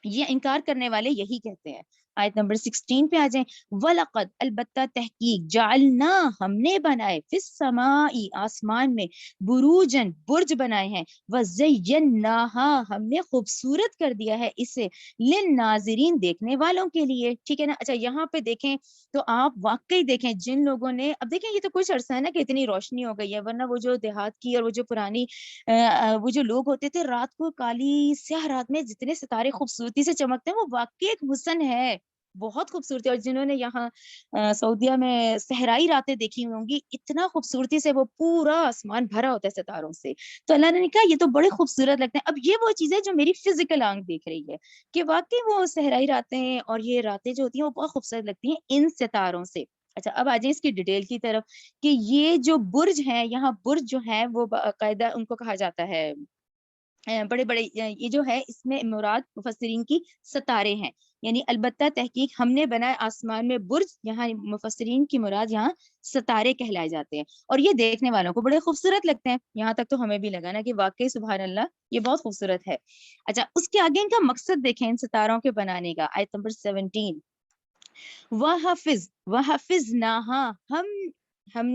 یہ انکار کرنے والے یہی کہتے ہیں. آیت نمبر 16 پہ آ جائیں, وَلَقَدْ, البتہ تحقیق, جعلنا, ہم نے بنائے, فِي السَّمَاءِ, آسمان میں, بروجن, برج بنائے ہیں, وَزَيَّنَّاهَا, ہم نے خوبصورت کر دیا ہے اسے, لِلنَّاظِرِينَ, دیکھنے والوں کے لیے, ٹھیک ہے نا. اچھا یہاں پہ دیکھیں تو آپ واقعی دیکھیں جن لوگوں نے, اب دیکھیں یہ تو کچھ عرصہ ہے نا کہ اتنی روشنی ہو گئی ہے, ورنہ وہ جو دیہات کی اور وہ جو پرانی وہ جو لوگ ہوتے تھے رات کو, کالی سیاہ رات میں جتنے ستارے خوبصورتی سے چمکتے ہیں, وہ واقعی ایک حسن ہے, بہت خوبصورتی. اور جنہوں نے یہاں سعودیہ میں صحرائی راتیں دیکھی ہوں گی, اتنا خوبصورتی سے وہ پورا آسمان بھرا ہوتا ہے ستاروں سے, تو اللہ نے کہا یہ تو بڑے خوبصورت لگتے ہیں. اب یہ وہ چیز ہے جو میری فزیکل آنکھ دیکھ رہی ہے کہ واقعی وہ صحرائی راتیں اور یہ راتیں جو ہوتی ہیں وہ بہت خوبصورت لگتی ہیں ان ستاروں سے. اچھا اب آ جائیں اس کی ڈیٹیل کی طرف کہ یہ جو برج ہیں, یہاں برج جو ہیں وہ باقاعدہ ان کو کہا جاتا ہے بڑے بڑے یہ جو ہے اس میں مراد مفسرین کی ستارے ہیں، یعنی البتہ تحقیق ہم نے بنائے آسمان میں برج، یہاں مفسرین کی مراد یہاں ستارے کہلائے جاتے ہیں، اور یہ دیکھنے والوں کو بڑے خوبصورت لگتے ہیں، یہاں تک تو ہمیں بھی لگا نا کہ واقعی سبحان اللہ یہ بہت خوبصورت ہے۔ اچھا اس کے آگے ان کا مقصد دیکھیں ان ستاروں کے بنانے کا، آیت نمبر 17، وَحَفِظْنَاهَا ہم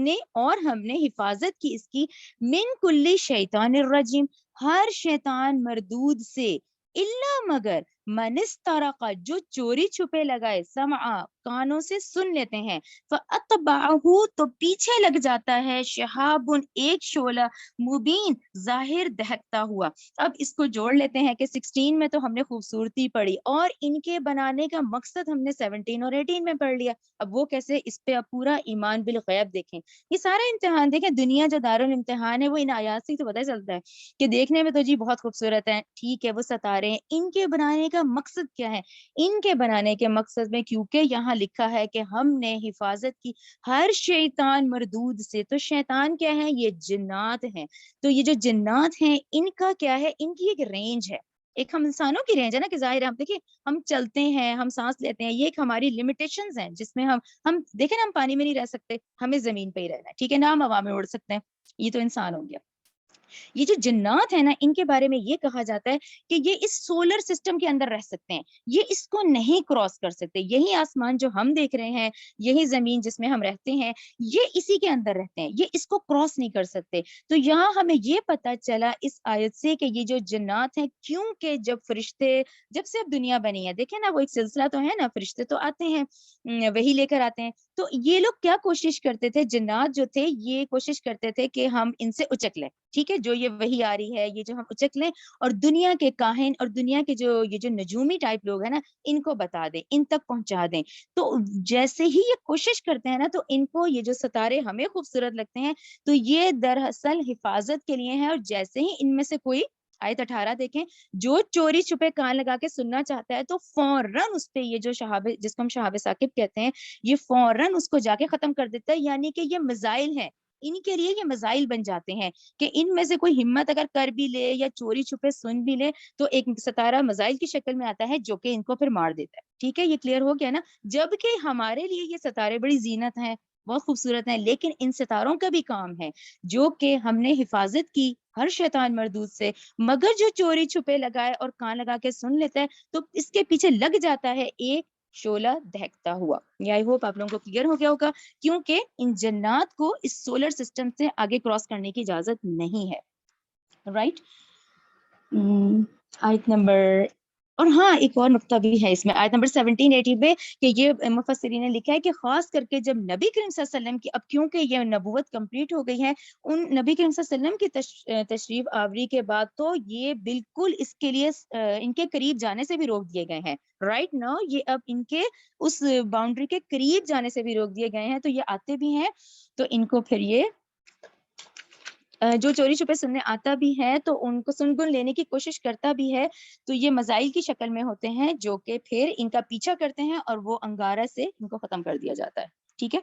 نے حفاظت کی اس کی من کل شیطان الرجیم، ہر شیطان مردود سے، الا مگر من استرق جو چوری چھپے لگائے، سمعا کانوں سے سن لیتے ہیں، فَأَتْبَعَهُ تو پیچھے لگ جاتا ہے، شہاب ایک شعلہ، مبین ظاہر دہکتا ہوا۔ اب اس کو جوڑ لیتے ہیں کہ 16 میں تو ہم نے خوبصورتی پڑھی اور ان کے بنانے کا مقصد ہم نے 17 اور 18 میں پڑھ لیا، اب وہ کیسے، اس پہ اب پورا ایمان بالغیب دیکھیں، یہ سارا امتحان دیکھیں، دنیا جو دارالامتحان ہے وہ ان آیات سے تو پتہ چلتا ہے کہ دیکھنے میں تو جی بہت خوبصورت ہے، ٹھیک ہے وہ ستارے ہیں، ان کے بنانے کا مقصد کیا ہے؟ ان کے بنانے کے مقصد میں کیونکہ یہاں لکھا ہے کہ ہم نے حفاظت کی ہر شیطان مردود سے، تو شیطان کیا ہے؟ یہ جنات ہیں، تو یہ جو جنات ہیں ان کا کیا ہے؟ ان کی ایک رینج ہے، ایک ہم انسانوں کی رینج ہے نا کہ ظاہر ہے ہم دیکھیں ہم چلتے ہیں، ہم سانس لیتے ہیں، یہ ایک ہماری لمیٹیشنز ہیں جس میں ہم دیکھیں نا ہم پانی میں نہیں رہ سکتے، ہمیں زمین پہ ہی رہنا ہے، ٹھیک ہے نا، ہم ہوا میں اڑ سکتے ہیں، یہ تو انسان ہو گیا۔ یہ جو جنات ہیں نا ان کے بارے میں یہ کہا جاتا ہے کہ یہ اس سولر سسٹم کے اندر رہ سکتے ہیں، یہ اس کو نہیں کراس کر سکتے، یہی آسمان جو ہم دیکھ رہے ہیں، یہی زمین جس میں ہم رہتے ہیں، یہ اسی کے اندر رہتے ہیں، یہ اس کو کراس نہیں کر سکتے۔ تو یہاں ہمیں یہ پتا چلا اس آیت سے کہ یہ جو جنات ہیں، کیونکہ جب فرشتے، جب سے اب دنیا بنی ہے، دیکھیں نا وہ ایک سلسلہ تو ہے نا، فرشتے تو آتے ہیں وہی لے کر آتے ہیں، تو یہ لوگ کیا کوشش کرتے تھے، جنات جو تھے یہ کوشش کرتے تھے کہ ہم ان سے اچک لیں، ٹھیک ہے، جو یہ وہی آ رہی ہے یہ جو ہم اچک لیں، اور دنیا کے کاہن اور دنیا کے جو یہ جو نجومی ٹائپ لوگ ہیں نا ان کو بتا دیں، ان تک پہنچا دیں۔ تو جیسے ہی یہ کوشش کرتے ہیں نا تو ان کو یہ جو ستارے ہمیں خوبصورت لگتے ہیں تو یہ دراصل حفاظت کے لیے ہیں، اور جیسے ہی ان میں سے کوئی، آیت 18 دیکھیں، جو چوری چھپے کان لگا کے سننا چاہتا ہے تو فوراً اس پہ یہ جو شہاب جس کو ہم شہاب ثاقب کہتے ہیں، یہ فوراً اس کو جا کے ختم کر دیتا ہے، یعنی کہ یہ میزائل ہیں، ان کے لیے یہ میزائل بن جاتے ہیں کہ ان میں سے کوئی ہمت اگر کر بھی لے یا چوری چھپے سن بھی لے تو ایک ستارہ میزائل کی شکل میں آتا ہے جو کہ ان کو پھر مار دیتا ہے، ٹھیک ہے، یہ کلیئر ہو گیا نا۔ جبکہ ہمارے لیے یہ ستارے بڑی زینت ہیں، بہت خوبصورت ہیں، لیکن ان ستاروں کا بھی کام ہے جو کہ ہم نے حفاظت کی ہر شیطان مردود سے، مگر جو چوری چھپے لگائے اور کان لگا کے سن لیتا ہے تو اس کے پیچھے لگ جاتا ہے ایک شعلہ دہکتا ہوا۔ یہ آئی ہوپ آپ لوگوں کو کلیئر ہو گیا ہوگا، کیونکہ ان جنات کو اس سولر سسٹم سے آگے کراس کرنے کی اجازت نہیں ہے، رائٹ۔ آیت نمبر، اور ہاں ایک اور نقطہ بھی ہے اس میں، آیت نمبر 17 18 پہ کہ یہ مفسرین نے لکھا ہے کہ خاص کر کے جب نبی کریم صلی اللہ علیہ وسلم کی، اب کیونکہ یہ نبوت کمپلیٹ ہو گئی ہے، ان نبی کریم صلی اللہ علیہ وسلم کی تشریف آوری کے بعد تو یہ بالکل اس کے لیے ان کے قریب جانے سے بھی روک دیے گئے ہیں، رائٹ نا، یہ اب ان کے اس باؤنڈری کے قریب جانے سے بھی روک دیے گئے ہیں، تو یہ آتے بھی ہیں تو ان کو پھر یہ جو چوری چھپے سننے آتا بھی ہے تو ان کو سن گن لینے کی کوشش کرتا بھی ہے، تو یہ مزائل کی شکل میں ہوتے ہیں جو کہ پھر ان کا پیچھا کرتے ہیں اور وہ انگارہ سے ان کو ختم کر دیا جاتا ہے، ٹھیک ہے،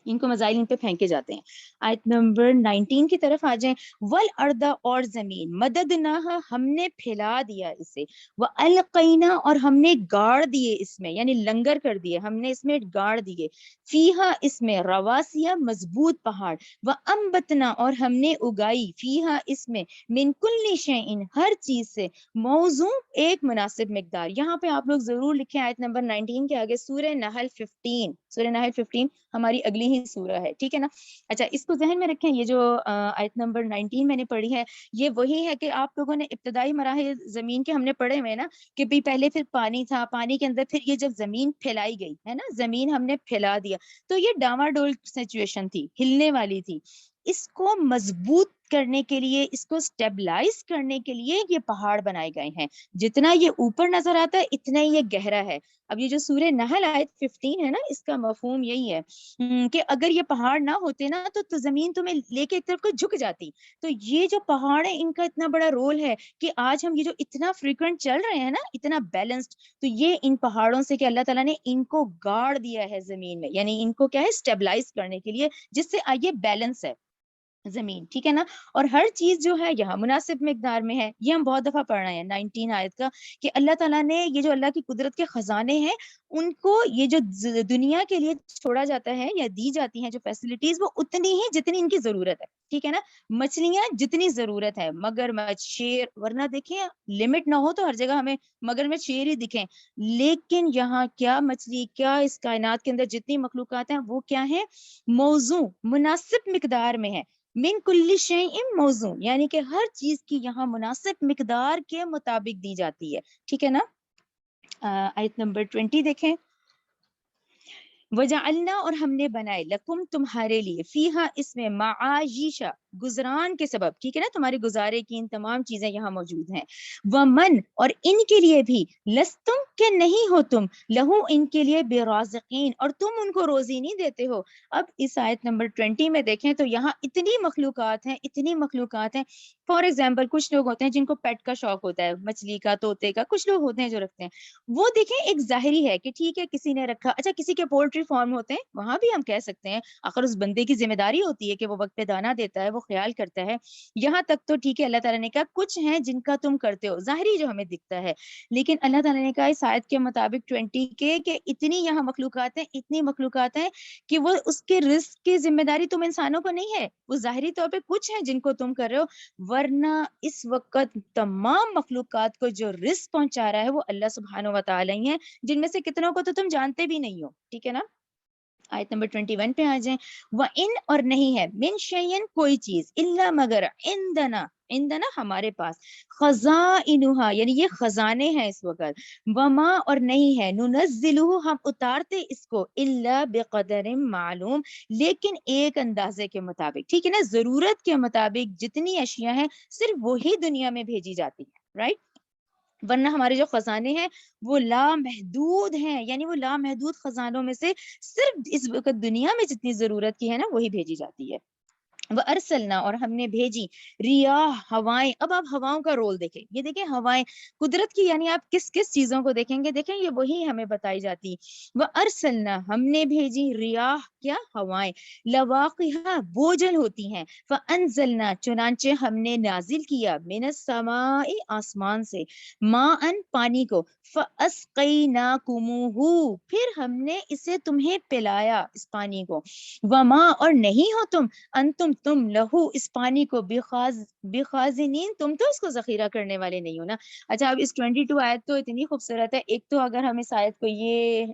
ان کو مزائل ان پہ پھینکے جاتے ہیں۔ آیت نمبر 19 کی طرف آ جائیں، والارض اور زمین مددناہا ہم نے پھیلا دیا اسے، والقینا اور ہم نے گاڑ دیے اس میں، یعنی لنگر کر دیے، ہم نے اس میں گاڑ دیے، فیہا اس میں رواسیا مضبوط پہاڑ، وانبتنا اور ہم نے اگائی، فیہا اس میں من کل شیء ہر چیز سے، موضوع ایک مناسب مقدار۔ یہاں پہ آپ لوگ ضرور لکھیں آیت نمبر 19 کے آگے سورہ نحل 15، سورہ نحل 15 ہماری اگلی ہی سورہ ہے، ٹھیک ہے نا۔ اچھا اس کو ذہن میں رکھیں، یہ جو آیت نمبر 19 میں نے پڑھی ہے یہ وہی ہے کہ آپ لوگوں نے ابتدائی مراحل زمین کے ہم نے پڑھے ہوئے نا کہ بھی پہلے پھر پانی تھا، پانی کے اندر پھر یہ جب زمین پھیلائی گئی ہے نا، زمین ہم نے پھیلا دیا تو یہ ڈاواں ڈول سچویشن تھی، ہلنے والی تھی، اس کو مضبوط کرنے کے لیے، اس کو سٹیبلائز کرنے کے لیے یہ پہاڑ بنائے گئے ہیں، جتنا یہ اوپر نظر آتا ہے اتنا ہی یہ گہرا ہے۔ اب یہ جو سورہ نحل آیت 15 ہے نا اس کا مفہوم یہی ہے کہ اگر یہ پہاڑ نہ ہوتے نا تو زمین تمہیں لے کے ایک طرف کو جھک جاتی، تو یہ جو پہاڑ ہے ان کا اتنا بڑا رول ہے کہ آج ہم یہ جو اتنا فریکوینٹ چل رہے ہیں نا، اتنا بیلنسڈ، تو یہ ان پہاڑوں سے کہ اللہ تعالیٰ نے ان کو گاڑ دیا ہے زمین میں، یعنی ان کو کیا ہے اسٹیبلائز کرنے کے لیے، جس سے یہ بیلنس ہے۔ زمین، ٹھیک ہے نا. اور ہر چیز جو ہے یہاں مناسب مقدار میں ہے. یہ ہم بہت دفعہ پڑھ رہے ہیں 19 آیت کا کہ اللہ تعالیٰ نے یہ جو اللہ کی قدرت کے خزانے ہیں ان کو یہ جو دنیا کے لیے چھوڑا جاتا ہے یا دی جاتی ہیں جو فیسلٹیز وہ اتنی ہی جتنی ان کی ضرورت ہے. ٹھیک ہے نا. مچھلیاں جتنی ضرورت ہے، مگر مچھ، شیر، ورنہ دیکھیں لمٹ نہ ہو تو ہر جگہ ہمیں مگر میں شیر ہی دکھیں. لیکن یہاں کیا مچھلی، کیا اس کائنات کے اندر جتنی مخلوقات ہیں وہ کیا ہیں؟ موزوں، مناسب مقدار میں ہے. من کل شیء موزوں، یعنی کہ ہر چیز کی یہاں مناسب مقدار کے مطابق دی جاتی ہے. ٹھیک ہے نا. آیت نمبر 20 دیکھیں. وجعلنا، اور ہم نے بنائے، لکم تمہارے لیے، فیہا اس میں، معایشہ گزران کے سبب. ٹھیک ہے نا. تمہارے گزارے کی ان تمام چیزیں یہاں موجود ہیں. ومن، اور ان کے لیے بھی، لستم کہ نہیں ہو تم، لہو ان کے لیے، برازقین اور تم ان کو روزی نہیں دیتے ہو. اب اس آیت نمبر 20 میں دیکھیں تو یہاں اتنی مخلوقات ہیں، اتنی مخلوقات ہیں. فار ایگزامپل کچھ لوگ ہوتے ہیں جن کو پیٹ کا شوق ہوتا ہے، مچھلی کا، طوطے کا. کچھ لوگ ہوتے ہیں جو رکھتے ہیں. وہ دیکھیں ایک ظاہری ہے کہ ٹھیک ہے کسی نے رکھا. اچھا کسی کے پولٹری فارم ہوتے ہیں وہاں بھی ہم کہہ سکتے ہیں آخر اس بندے کی ذمہ داری ہوتی ہے کہ وہ وقت پہ دانہ دیتا ہے، وہ خیال کرتا ہے. یہاں تک تو ٹھیک ہے. اللہ تعالیٰ نے کہا کچھ ہیں جن کا تم کرتے ہو، ظاہری جو ہمیں دکھتا ہے. لیکن اللہ تعالیٰ نے کہا اس آیت کے مطابق 20 کے کہ اتنی یہاں مخلوقات ہیں، اتنی مخلوقات ہیں کہ وہ اس کے رزق کی ذمہ داری تم انسانوں کو نہیں ہے. وہ ظاہری طور پہ کچھ ہیں جن کو تم کر رہے ہو، ورنہ اس وقت تمام مخلوقات کو جو رزق پہنچا رہا ہے وہ اللہ سبحانہ و تعالیٰ ہی ہے، جن میں سے کتنوں کو تو تم جانتے بھی نہیں ہو. ٹھیک ہے نا. آیت نمبر 21 پہ آ جائیں. وَإِن، اور نہیں ہے، من شیئن کوئی چیز، الا مگر، عندنا، عندنا ہمارے پاس، خزائنہا یعنی یہ خزانے ہیں اس وقت. وما، اور نہیں ہے، ننزلہ ہم اتارتے اس کو، الا بقدر معلوم لیکن ایک اندازے کے مطابق. ٹھیک ہے نا. ضرورت کے مطابق جتنی اشیاء ہیں صرف وہی دنیا میں بھیجی جاتی ہیں. رائٹ. ورنہ ہمارے جو خزانے ہیں وہ لامحدود ہیں، یعنی وہ لامحدود خزانوں میں سے صرف اس وقت دنیا میں جتنی ضرورت کی ہے نا وہی بھیجی جاتی ہے. وَأَرْسَلْنَا، اور ہم نے بھیجی، ریاح ہوائیں. اب آپ ہواؤں کا رول دیکھیں. یہ دیکھیں ہوائیں قدرت کی، یعنی آپ کس کس چیزوں کو دیکھیں گے دیکھیں یہ وہی ہمیں بتائی جاتی. وَأَرْسَلْنَا، ہم نے بھیجی، ریاح کیا، ہوائیں، لواقحہ بوجھل ہوتی ہیں. فَأَنزَلْنَا، چنانچہ ہم نے نازل کیا، مِنَ السَّمَاءِ آسمان سے، ماءً پانی کو، فَأَسْقَيْنَاكُمُوهُ پھر ہم نے اسے تمہیں پلایا اس پانی کو. وما، اور نہیں ہو تم، انتم تم، لہو اس پانی کو، بخازنین تم تو اس کو ذخیرہ کرنے والے نہیں ہو نا. اچھا اب اس 22 آیت تو اتنی خوبصورت ہے. ایک تو اگر ہم اس آیت کو یہ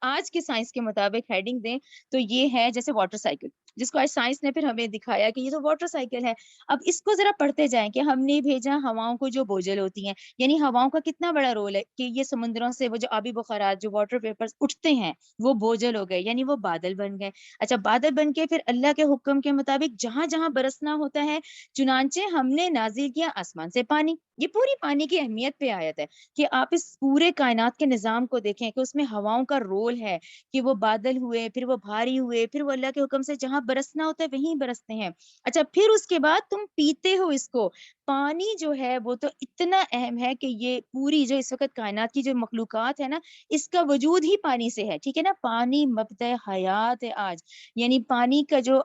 آج کے سائنس کے مطابق ہیڈنگ دیں تو یہ ہے جیسے واٹر سائیکل، جس کو آج سائنس نے پھر ہمیں دکھایا کہ یہ تو واٹر سائیکل ہے. اب اس کو ذرا پڑھتے جائیں کہ ہم نے بھیجا ہواؤں کو جو بوجھل ہوتی ہیں، یعنی ہواؤں کا کتنا بڑا رول ہے کہ یہ سمندروں سے وہ جو آبی بخارات، جو واٹر پیپرز اٹھتے ہیں وہ بوجھل ہو گئے، یعنی وہ بادل بن گئے. اچھا بادل بن کے پھر اللہ کے حکم کے مطابق جہاں جہاں برسنا ہوتا ہے، چنانچہ ہم نے نازل کیا آسمان سے پانی. یہ پوری پانی کی اہمیت پہ آیت ہے کہ آپ اس پورے کائنات کے نظام کو دیکھیں کہ اس میں ہواؤں کا رول ہے کہ وہ بادل ہوئے، پھر وہ بھاری ہوئے، پھر وہ اللہ کے حکم سے جہاں برسنا ہوتا ہے وہیں برستے ہیں. اچھا پھر اس کے بعد تم پیتے ہو اس کو. پانی جو ہے وہ تو اتنا اہم ہے کہ یہ پوری جو اس وقت کائنات کی جو مخلوقات ہے نا اس کا وجود ہی پانی سے ہے. ٹھیک ہے نا. پانی مبدأ حیات ہے آج، یعنی پانی کا جو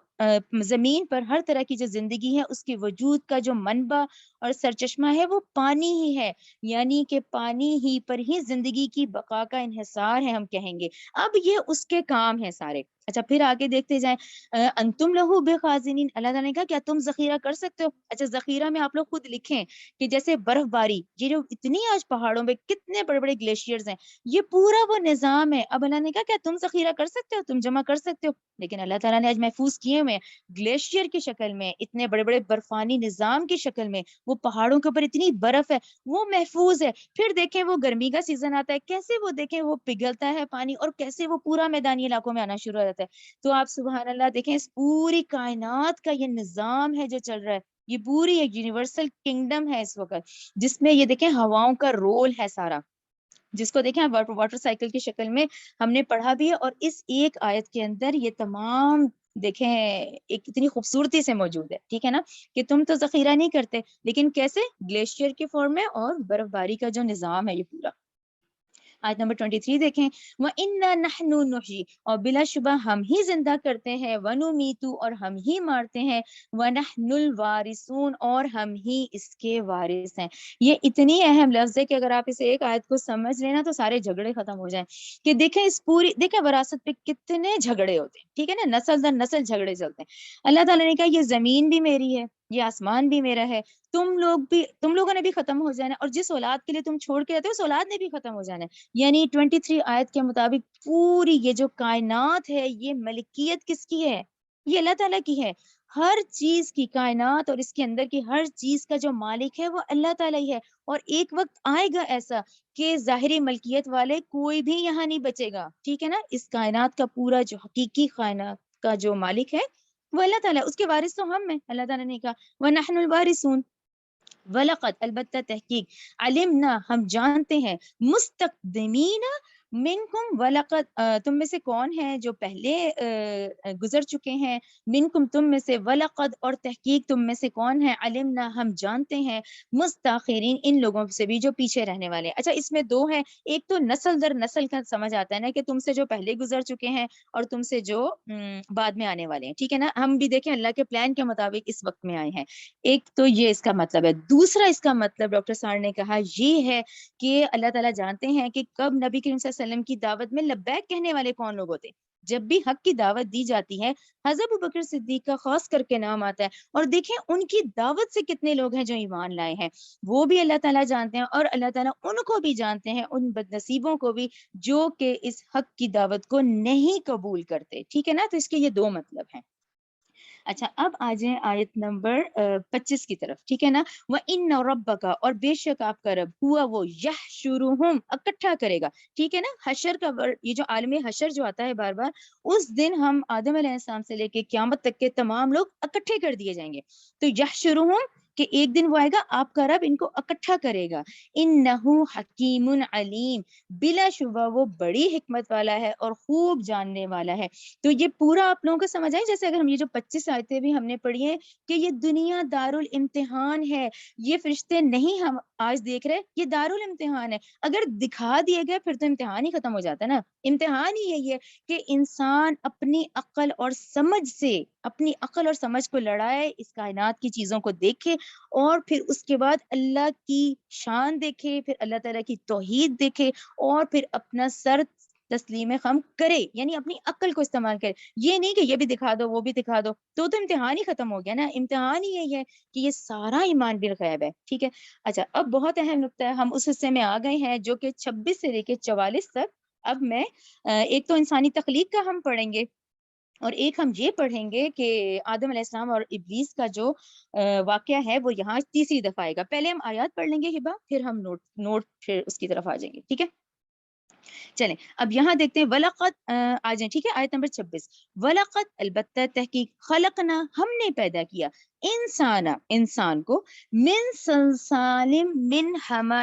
زمین پر ہر طرح کی جو زندگی ہے اس کے وجود کا جو منبع اور سرچشمہ ہے وہ پانی ہی ہے، یعنی کہ پانی ہی پر ہی زندگی کی بقا کا انحصار ہے ہم کہیں گے. اب یہ اس کے کام ہیں سارے. اچھا پھر آگے دیکھتے جائیں. انتم لہو بخازنین، اللہ تعالیٰ نے کہا کیا تم ذخیرہ کر سکتے ہو. اچھا ذخیرہ میں آپ لوگ خود لکھیں کہ جیسے برف باری، یہ جو اتنی آج پہاڑوں میں کتنے بڑے بڑے گلیشیئرز ہیں، یہ پورا وہ نظام ہے. اب اللہ نے کہا کیا تم ذخیرہ کر سکتے ہو، تم جمع کر سکتے ہو. لیکن اللہ تعالیٰ نے آج محفوظ کیے ہوئے گلیشیئر کی شکل میں، اتنے بڑے بڑے برفانی نظام کی شکل میں، وہ پہاڑوں کے اوپر اتنی برف ہے وہ محفوظ ہے. پھر دیکھیں وہ گرمی کا سیزن آتا ہے کیسے وہ دیکھیں وہ پگھلتا ہے پانی اور کیسے وہ پورا میدانی علاقوں میں آنا شروع ہو جاتا ہے. تو آپ سبحان اللہ دیکھیں اس پوری کائنات کا یہ نظام ہے جو چل رہا ہے. یہ پوری ایک یونیورسل کنگڈم ہے اس وقت جس میں یہ دیکھیں ہواؤں کا رول ہے سارا، جس کو دیکھیں واٹر سائیکل کی شکل میں ہم نے پڑھا بھی ہے. اور اس ایک آیت کے اندر یہ تمام دیکھیں ایک اتنی خوبصورتی سے موجود ہے. ٹھیک ہے نا. کہ تم تو ذخیرہ نہیں کرتے، لیکن کیسے، گلیشیئر کے فارم میں اور برف باری کا جو نظام ہے یہ پورا. آیت نمبر 23 دیکھیں، وَإِنَّا نَحْنُ نُحْيِي، اور بلا شبہ ہم ہی زندہ کرتے ہیں، وَنُمِيتُ، اور ہم ہی مارتے ہیں، وَنَحْنُ الْوَارِثُونَ، اور ہم ہی اس کے وارث ہیں۔ یہ اتنی اہم لفظ ہے کہ اگر آپ اسے ایک آیت کو سمجھ لینا تو سارے جھگڑے ختم ہو جائیں۔ کہ دیکھیں اس پوری، دیکھیں وراثت پہ کتنے جھگڑے ہوتے ہیں، ٹھیک ہے نا، نسل در نسل جھگڑے چلتے ہیں۔ اللہ تعالیٰ نے کہا یہ زمین بھی میری ہے، یہ آسمان بھی میرا ہے، تم لوگوں نے بھی ختم ہو جانا ہے، اور جس اولاد کے لیے تم چھوڑ کے رہتے ہو اس اولاد نے بھی ختم ہو جانا ہے۔ یعنی 23 آیت کے مطابق پوری یہ جو کائنات ہے یہ ملکیت کس کی ہے؟ یہ اللہ تعالیٰ کی ہے۔ ہر چیز کی، کائنات اور اس کے اندر کی ہر چیز کا جو مالک ہے وہ اللہ تعالیٰ ہی ہے۔ اور ایک وقت آئے گا ایسا کہ ظاہری ملکیت والے کوئی بھی یہاں نہیں بچے گا، ٹھیک ہے نا۔ اس کائنات کا پورا جو حقیقی کائنات کا جو مالک ہے وہ اللہ تعالیٰ، اس کے وارث تو ہم ہیں۔ اللہ تعالیٰ نے کہا وَنَحْنُ الْوَارِثُونَ، وَلَقَدْ، البتہ تحقیق، علمنا، ہم جانتے ہیں، مستقدمین منکم، وَلَقَدْ، تم میں سے کون ہے جو پہلے گزر چکے ہیں، منکم، تم میں سے، وَلَقَدْ، اور تحقیق تم میں سے کون ہے، علمنا، ہم جانتے ہیں، مستاخرین، ان لوگوں سے بھی جو پیچھے رہنے والے ہیں۔ اچھا اس میں دو ہیں، ایک تو نسل در نسل کا سمجھ آتا ہے نا کہ تم سے جو پہلے گزر چکے ہیں اور تم سے جو بعد میں آنے والے ہیں، ٹھیک ہے نا۔ ہم بھی دیکھیں اللہ کے پلان کے مطابق اس وقت میں آئے ہیں۔ ایک تو یہ اس کا مطلب ہے۔ دوسرا اس کا مطلب ڈاکٹر سار نے کہا یہ ہے کہ اللہ تعالیٰ جانتے ہیں کہ کب نبی کریم صلی اللہ علیہ وسلم کی دعوت میں لبیک کہنے والے کون لوگ ہوتے۔ جب بھی حق کی دعوت دی جاتی ہے، حضرت ابوبکر صدیق کا خاص کر کے نام آتا ہے، اور دیکھیں ان کی دعوت سے کتنے لوگ ہیں جو ایمان لائے ہیں، وہ بھی اللہ تعالیٰ جانتے ہیں، اور اللہ تعالیٰ ان کو بھی جانتے ہیں، ان بد نصیبوں کو بھی جو کہ اس حق کی دعوت کو نہیں قبول کرتے، ٹھیک ہے نا۔ تو اس کے یہ دو مطلب ہیں۔ اچھا اب آ جائیں آیت نمبر 25 کی طرف، ٹھیک ہے نا۔ وَإِنَّ رَبَّكَ، اور بے شک آپ کا رب، ہوا وہ، یحشرہم، اکٹھا کرے گا، ٹھیک ہے نا۔ حشر کا یہ جو عالم حشر جو آتا ہے بار بار، اس دن ہم آدم علیہ السلام سے لے کے قیامت تک کے تمام لوگ اکٹھے کر دیے جائیں گے۔ تو یحشرہم کہ ایک دن وہ آئے گا آپ کا رب ان کو اکٹھا کرے گا۔ انہو حکیم علیم، بلا شبہ وہ بڑی حکمت والا ہے اور خوب جاننے والا ہے۔ تو یہ پورا آپ لوگوں کو سمجھ آئے، جیسے اگر ہم یہ جو 25 آیتیں بھی ہم نے پڑھی ہیں کہ یہ دنیا دارالامتحان ہے، یہ فرشتے نہیں ہم آج دیکھ رہے، یہ دارالامتحان ہے۔ اگر دکھا دیے گئے پھر تو امتحان ہی ختم ہو جاتا ہے نا۔ امتحان ہی یہی ہے کہ انسان اپنی عقل اور سمجھ سے، اپنی عقل اور سمجھ کو لڑائے، اس کائنات کی چیزوں کو دیکھے، اور پھر اس کے بعد اللہ کی شان دیکھے، پھر اللہ تعالیٰ کی توحید دیکھے، اور پھر اپنا سر تسلیم خم کرے، یعنی اپنی عقل کو استعمال کرے۔ یہ نہیں کہ یہ بھی دکھا دو وہ بھی دکھا دو، تو امتحان ہی ختم ہو گیا نا۔ امتحان ہی یہی ہے کہ یہ سارا ایمان بالغیب ہے، ٹھیک ہے۔ اچھا اب بہت اہم نقطہ ہے، ہم اس حصے میں آ گئے ہیں جو کہ 26 سے لے کے 44 تک۔ اب میں ایک تو انسانی تخلیق کا ہم پڑھیں گے، اور ایک ہم یہ پڑھیں گے کہ آدم علیہ السلام اور ابلیس کا جو واقعہ ہے وہ یہاں تیسری دفعہ آئے گا۔ پہلے ہم آیات پڑھ لیں گے ہبا، پھر ہم نوٹ پھر اس کی طرف آ جائیں گے، ٹھیک ہے۔ چلیں اب یہاں دیکھتے ہیں وَلَقَدْ، آ جائیں، ٹھیک ہے، آیت نمبر 26۔ وَلَقَدْ، البتہ تحقیق، خلقنا، ہم نے پیدا کیا، انسان کو، من صلصال من حمأ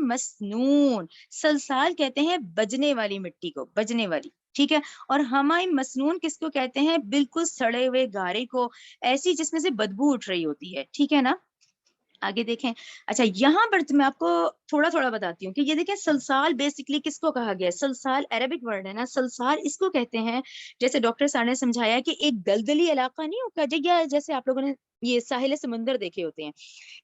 مسنون، صلصال کہتے ہیں بجنے والی مٹی کو، بجنے والی، ٹھیک ہے۔ اور حمأ مسنون کس کو کہتے ہیں؟ بالکل سڑے ہوئے گارے کو، ایسی جس میں سے بدبو اٹھ رہی ہوتی ہے، ٹھیک ہے نا۔ آگے دیکھیں، اچھا یہاں پر میں آپ کو تھوڑا تھوڑا بتاتی ہوں کہ یہ دیکھیں سلسال بیسکلی کس کو کہا گیا ہے۔ سلسال عربک ورڈ ہے نا، سلسال اس کو کہتے ہیں، جیسے ڈاکٹر صاحب نے سمجھایا کہ ایک دلدلی علاقہ نہیں ہوتا جگہ، جیسے آپ لوگوں نے یہ ساحل سمندر دیکھے ہوتے ہیں،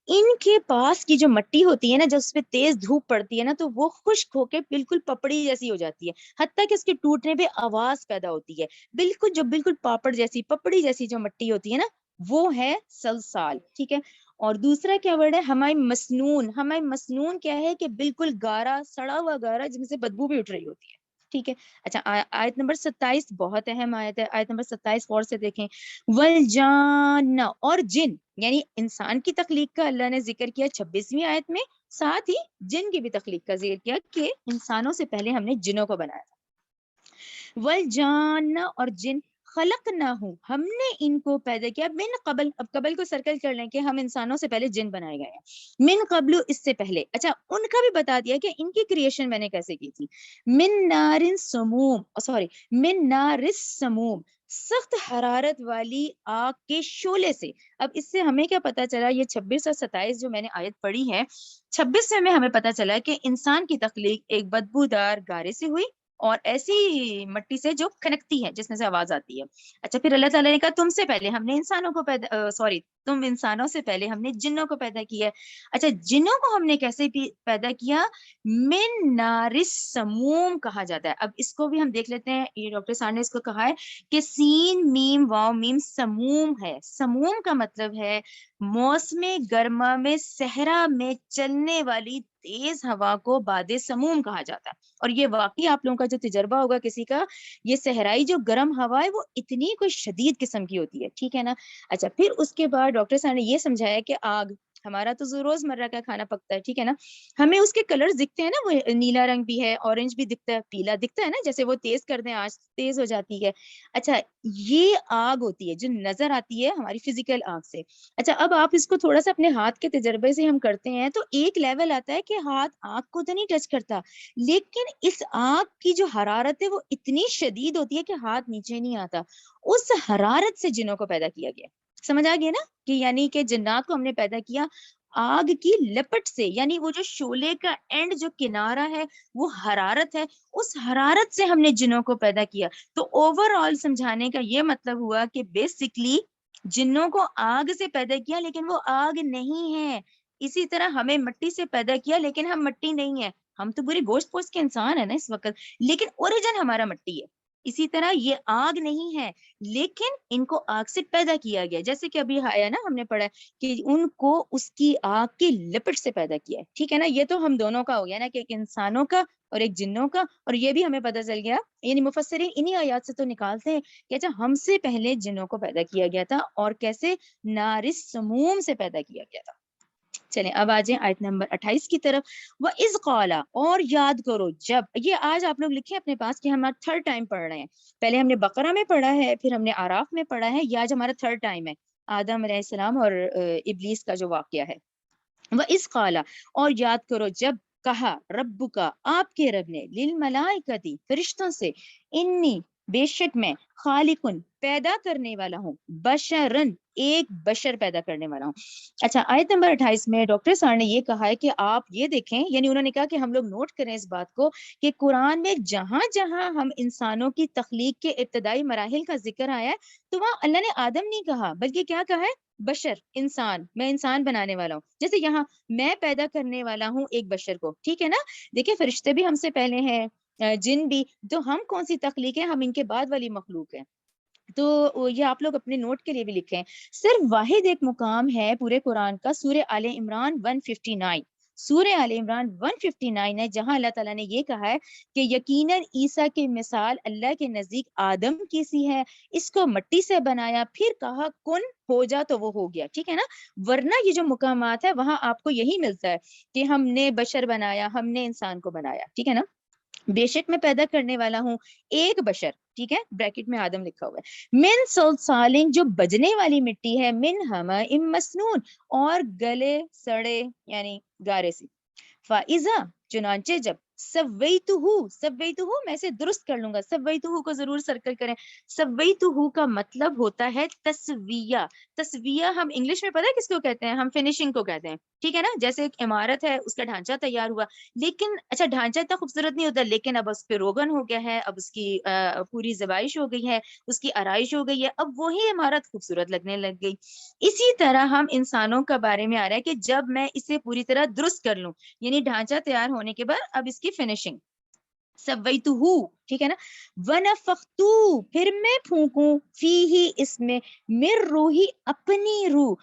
ان کے پاس کی جو مٹی ہوتی ہے نا، جب اس پہ تیز دھوپ پڑتی ہے نا تو وہ خشک ہو کے بالکل پپڑی جیسی ہو جاتی ہے، حتیٰ کہ اس کے ٹوٹنے پہ آواز پیدا ہوتی ہے، بالکل جو بالکل پاپڑ جیسی، پپڑی جیسی جو مٹی ہوتی ہے نا وہ ہے سلسال، ٹھیک ہے۔ اور دوسرا کیا ورڈ ہے؟ ہمائم مسنون۔ ہمائم مسنون کیا ہے کہ بالکل گارا، سڑا ہوا گارا جن سے بدبو بھی اٹھ رہی ہوتی ہے، ٹھیک ہے۔ اچھا آیت نمبر 27 بہت اہم آیت ہے، آیت نمبر 27 غور سے دیکھیں۔ والجان، اور جن، یعنی انسان کی تخلیق کا اللہ نے ذکر کیا 26ویں آیت میں، ساتھ ہی جن کی بھی تخلیق کا ذکر کیا کہ انسانوں سے پہلے ہم نے جنوں کو بنایا تھا۔ والجان، اور جن، خلقناہم ہم نے ان کو پیدا کیا من قبل. اب قبل کو سرکل کر لیں کہ ہم انسانوں سے پہلے جن بنائے گئے ہیں. من قبل اس سے پہلے. اچھا ان کا بھی بتا دیا کہ ان کی کریشن میں نے کیسے کی تھی. من نار سموم سوری من نار سموم سخت حرارت والی آگ کے شعلے سے. اب اس سے ہمیں کیا پتا چلا, یہ 26 اور 27 جو میں نے آیت پڑھی ہے, 26 میں ہمیں پتا چلا کہ انسان کی تخلیق ایک بدبودار گارے سے ہوئی اور ایسی مٹی سے جو کھنکتی ہے, جس میں سے آواز آتی ہے. اچھا پھر اللہ تعالیٰ نے کہا تم سے پہلے ہم نے انسانوں کو تم انسانوں سے پہلے ہم نے جنوں کو پیدا کیا. اچھا جنوں کو ہم نے کیسے پیدا کیا, من نار سموم کہا جاتا ہے. اب اس کو بھی ہم دیکھ لیتے ہیں, یہ ڈاکٹر صاحب نے اس کو کہا ہے کہ سین میم واو میم سموم ہے. سموم کا مطلب ہے موسم گرما میں صحرا میں چلنے والی تیز ہوا کو باد سموم کہا جاتا ہے. اور یہ واقعی آپ لوگوں کا جو تجربہ ہوگا کسی کا, یہ صحرائی جو گرم ہوا ہے وہ اتنی کوئی شدید قسم کی ہوتی ہے, ٹھیک ہے نا. اچھا پھر اس کے بعد ڈاکٹر صاحب نے یہ سمجھایا کہ آگ, ہمارا تو روز مرہ کا کھانا پکتا ہے, ٹھیک ہے نا, ہمیں اس کے کلرز دکھتے ہیں نا, وہ نیلا رنگ بھی ہے, اورنج بھی دکھتا ہے, پیلا دکھتا ہے نا, جیسے وہ تیز کر دیں آج تیز ہو جاتی ہے. اچھا یہ آگ ہوتی ہے جو نظر آتی ہے ہماری فزیکل آگ سے. اچھا اب آپ اس کو تھوڑا سا اپنے ہاتھ کے تجربے سے ہم کرتے ہیں تو ایک لیول آتا ہے کہ ہاتھ آگ کو تو نہیں ٹچ کرتا, لیکن اس آگ کی جو حرارت ہے وہ اتنی شدید ہوتی ہے کہ ہاتھ نیچے نہیں آتا. اس حرارت سے جنوں کو پیدا کیا گیا. سمجھ آ گیا نا, کہ یعنی کہ جنات کو ہم نے پیدا کیا آگ کی لپٹ سے, یعنی وہ جو شعلے کا اینڈ جو کنارہ ہے وہ حرارت ہے, اس حرارت سے ہم نے جنوں کو پیدا کیا. تو اوور آل سمجھانے کا یہ مطلب ہوا کہ بیسکلی جنوں کو آگ سے پیدا کیا لیکن وہ آگ نہیں ہے. اسی طرح ہمیں مٹی سے پیدا کیا لیکن ہم مٹی نہیں ہے. ہم تو پورے گوشت پوشت کے انسان ہیں نا اس وقت, لیکن اوریجن ہمارا مٹی ہے. اسی طرح یہ آگ نہیں ہے لیکن ان کو آگ سے پیدا کیا گیا, جیسے کہ ابھی آیا نا, ہم نے پڑھا کہ ان کو اس کی آگ کی لپٹ سے پیدا کیا ہے, ٹھیک ہے نا. یہ تو ہم دونوں کا ہو گیا نا, کہ ایک انسانوں کا اور ایک جنوں کا. اور یہ بھی ہمیں پتہ چل گیا, یعنی مفسرین انہی آیات سے تو نکالتے ہیں کہ اچھا ہم سے پہلے جنوں کو پیدا کیا گیا تھا, اور کیسے, نارس سموم سے پیدا کیا گیا تھا. چلیں اب آ جائیں آیت نمبر 28 کی طرف. وَإِذْ قَالَ اور یاد کرو جب, یہ آج آپ لوگ لکھیں اپنے پاس کہ ہم تھرڈ ٹائم پڑھ رہے ہیں. پہلے ہم نے بقرہ میں پڑھا ہے, پھر ہم نے آراف میں پڑھا ہے, یہ آج ہمارا تھرڈ ٹائم ہے, آدم علیہ السلام اور ابلیس کا جو واقعہ ہے. وَإِذْ قَالَ اور یاد کرو جب کہا, رب کا آپ کے رب نے, للملائکتی فرشتوں سے, انی بے شک میں, خالقن پیدا کرنے والا ہوں, بشرن ایک بشر پیدا کرنے والا ہوں. اچھا آیت نمبر 28 میں ڈاکٹر صاحب نے یہ کہا ہے کہ آپ یہ دیکھیں, یعنی انہوں نے کہا کہ ہم لوگ نوٹ کریں اس بات کو کہ قرآن میں جہاں جہاں ہم انسانوں کی تخلیق کے ابتدائی مراحل کا ذکر آیا ہے تو وہاں اللہ نے آدم نہیں کہا بلکہ کیا کہا ہے, بشر, انسان, میں انسان بنانے والا ہوں. جیسے یہاں میں پیدا کرنے والا ہوں ایک بشر کو, ٹھیک ہے نا. دیکھیں فرشتے بھی ہم سے پہلے ہیں, جن بھی, تو ہم کون سی تخلیق ہے, ہم ان کے بعد والی مخلوق ہیں. تو یہ آپ لوگ اپنے نوٹ کے لیے بھی لکھیں. صرف واحد ایک مقام ہے پورے قرآن کا, سورہ آل عمران 159, سورہ آل عمران 159 ہے, جہاں اللہ تعالیٰ نے یہ کہا ہے کہ یقیناً عیسیٰ کی مثال اللہ کے نزدیک آدم کی سی ہے, اس کو مٹی سے بنایا, پھر کہا کن ہو جا تو وہ ہو گیا, ٹھیک ہے نا. ورنہ یہ جو مقامات ہے وہاں آپ کو یہی ملتا ہے کہ ہم نے بشر بنایا, ہم نے انسان کو بنایا, ٹھیک ہے نا. بے شک میں پیدا کرنے والا ہوں ایک بشر, ٹھیک ہے, بریکٹ میں آدم لکھا ہوا ہے, من صلصال جو بجنے والی مٹی ہے, من حمأ مسنون اور گلے سڑے یعنی گارے سے. فَإِذَا چنانچہ جب, سویتہ میں اسے درست کر لوں گا, سویتہ کو ضرور سرکل کریں. سویتہ کا مطلب ہوتا ہے تسویہ. تسویہ ہم انگلش میں پتہ ہے کس کو کہتے ہیں, ہم فنیشنگ کو کہتے ہیں, ٹھیک ہے نا. جیسے ایک عمارت ہے, اس کا ڈھانچہ تیار ہوا, لیکن اچھا ڈھانچہ اتنا خوبصورت نہیں ہوتا, لیکن اب اس پہ روغن ہو گیا ہے, اب اس کی پوری زبائش ہو گئی ہے, اس کی آرائش ہو گئی ہے, اب وہی عمارت خوبصورت لگنے لگ گئی. اسی طرح ہم انسانوں کا بارے میں آ رہا ہے کہ جب میں اسے پوری طرح درست کر لوں, یعنی ڈھانچہ تیار ہونے کے بعد اب اس کی فنیشنگ, سویتہ, ٹھیک ہے نا. ونفخت پھر میں پھونکوں, فیہ اس میں, من روحی اپنی روح,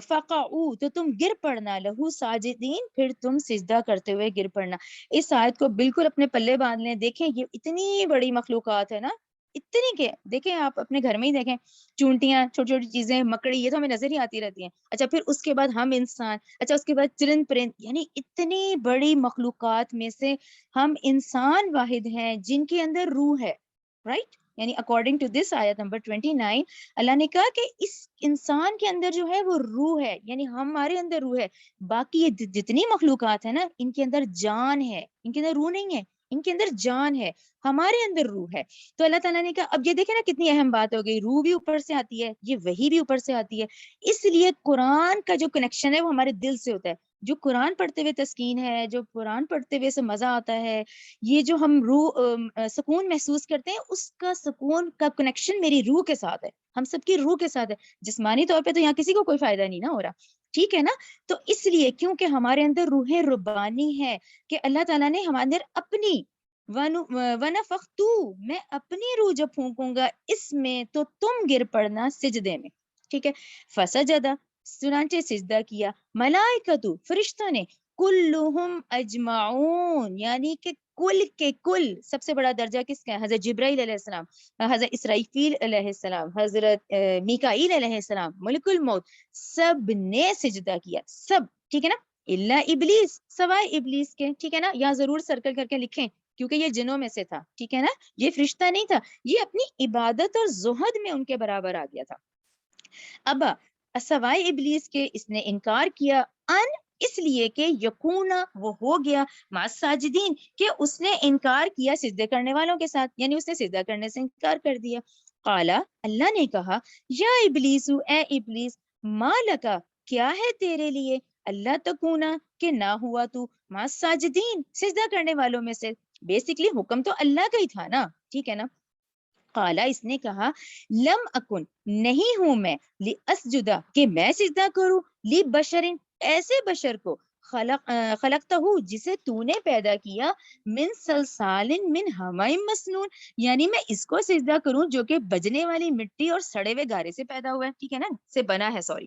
فقعوا تو تم گر پڑنا, لہو ساجدین پھر تم سجدہ کرتے ہوئے گر پڑنا. اس آیت کو بالکل اپنے پلے باندھ لیں. دیکھیں یہ اتنی بڑی مخلوقات ہے نا, اتنی کہ دیکھیں آپ اپنے گھر میں ہی دیکھیں, چونٹیاں, چھوٹی چھوٹی چیزیں, مکڑی, یہ تو ہمیں نظر ہی آتی رہتی ہیں. اچھا پھر اس کے بعد ہم انسان, اچھا اس کے بعد چرند پرند, یعنی اتنی بڑی مخلوقات میں سے ہم انسان واحد ہیں جن کے اندر روح ہے, رائٹ. یعنی اکارڈنگ ٹو دس آیت نمبر 29 اللہ نے کہا کہ اس انسان کے اندر جو ہے وہ روح ہے، یعنی ہمارے اندر روح ہے، باقی یہ جتنی مخلوقات ہیں نا ان کے اندر جان ہے، ان کے اندر روح نہیں ہے، ان کے اندر جان ہے، ہمارے اندر روح ہے۔ تو اللہ تعالیٰ نے کہا، اب یہ دیکھیں نا کتنی اہم بات ہو گئی، روح بھی اوپر سے آتی ہے، یہ وحی بھی اوپر سے آتی ہے، اس لیے قرآن کا جو کنیکشن ہے وہ ہمارے دل سے ہوتا ہے۔ جو قرآن پڑھتے ہوئے تسکین ہے، جو قرآن پڑھتے ہوئے سے مزہ آتا ہے، یہ جو ہم روح سکون محسوس کرتے ہیں، اس کا سکون کا کنیکشن میری روح کے ساتھ ہے، ہم سب کی روح کے ساتھ ہے۔ جسمانی طور پہ تو یہاں کسی کو کوئی فائدہ نہیں نا ہو رہا، ٹھیک ہے نا؟ تو اس لیے کیونکہ ہمارے اندر روح ربانی ہے کہ اللہ تعالیٰ نے ہمارے اندر اپنی وَنَفَخْتُ میں اپنی روح جب پھونکوں گا اس میں تو تم گر پڑنا سجدے میں، ٹھیک ہے؟ فسجدہ چنانچہ سجدہ کیا، ملائکتو فرشتوں نے، کلہم اجمعون یعنی کہ کل کے کل، سب سے بڑا درجہ کس کا ہے؟ حضرت جبرائیل علیہ السلام، حضرت اسرائیل علیہ السلام، حضرت میکائیل علیہ السلام، ملک الموت، سب نے سجدہ کیا، سب، ٹھیک ہے نا؟ الا ابلیس، سوائے ابلیس کے، ٹھیک ہے نا؟ یا ضرور سرکل کر کے لکھیں کیونکہ یہ جنوں میں سے تھا، ٹھیک ہے نا؟ یہ فرشتہ نہیں تھا، یہ اپنی عبادت اور زہد میں ان کے برابر آ گیا تھا۔ ابا سوائے ابلیس کے، اس نے انکار کیا، ان اس لیے کہ یکونا وہ ہو گیا مع الساجدین کہ اس نے انکار کیا سجدے کرنے والوں کے ساتھ، یعنی اس نے سجدہ کرنے سے انکار کر دیا۔ قالا اللہ نے کہا، یا ابلیس اے ابلیس، ما لکا کیا ہے تیرے لیے، اللہ تکونا کہ نہ ہوا تو مع الساجدین سجدہ کرنے والوں میں سے۔ بیسیکلی حکم تو اللہ کا ہی تھا نا، ٹھیک ہے نا؟ قالا اس نے کہا، لم اکن نہیں ہوں میں، لاسجدہ کہ میں سجدہ کروں، لی بشرن ایسے بشر کو، خلقتہ جسے تو نے پیدا کیا، من سلسال من حمائم مسنون یعنی میں اس کو سجدہ کروں جو کہ بجنے والی مٹی اور سڑے ہوئے گارے سے پیدا ہوا ہے، ٹھیک ہے نا؟ سے بنا ہے، سوری۔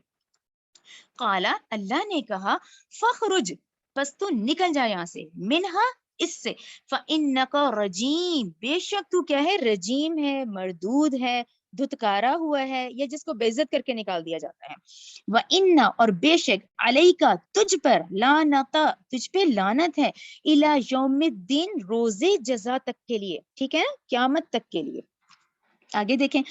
قالا اللہ نے کہا، فخرج پس تو نکل جا یہاں سے، منہا اس سے، فَإِنَّكَ رجیم بے شک تو کیا ہے، رجیم ہے، مردود ہے، دھتکارا ہوا ہے، یا جس کو بے عزت کر کے نکال دیا جاتا ہے۔ وَإِنَّ اور بے شک عَلَيْكَ تجھ پر، لعنتا تجھ پہ لعنت ہے، إِلَى يَوْمِ الدِّينِ روزے جزا تک کے لیے، ٹھیک ہے نا؟ قیامت تک کے لیے۔ آگے دیکھیں،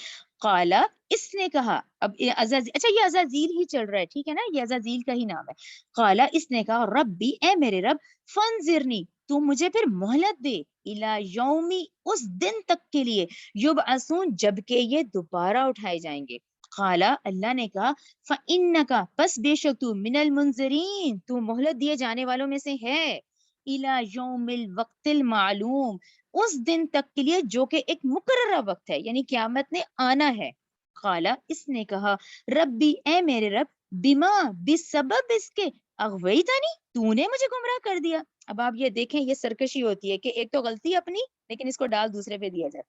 قالا اس نے کہا، اب اچھا یہ عزازیل ہی چل رہا ہے، ٹھیک ہے نا؟ یہ عزازیل کا ہی نام ہے۔ قالا اس نے کہا، ربی اے میرے رب، فانظرنی تو مجھے پھر مہلت دے، الی یومی اس دن تک کے لیے، یبعثون جب کہ یہ دوبارہ اٹھائے جائیں گے۔ قالا اللہ نے کہا، فانک پس بے شک تو، من المنظرین تو مہلت دیے جانے والوں میں سے ہے، الی یوم الوقت المعلوم اس دن تک کے لیے جو کہ ایک مقررہ وقت ہے، یعنی قیامت نے آنا ہے۔ قالا اس نے کہا، ربی اے میرے رب، بما بسبب اس کے، اغویتنی تو نے مجھے گمراہ کر دیا۔ اب آپ یہ دیکھیں، یہ سرکشی ہوتی ہے کہ ایک تو غلطی اپنی لیکن اس کو ڈال دوسرے پہ دیا جائے،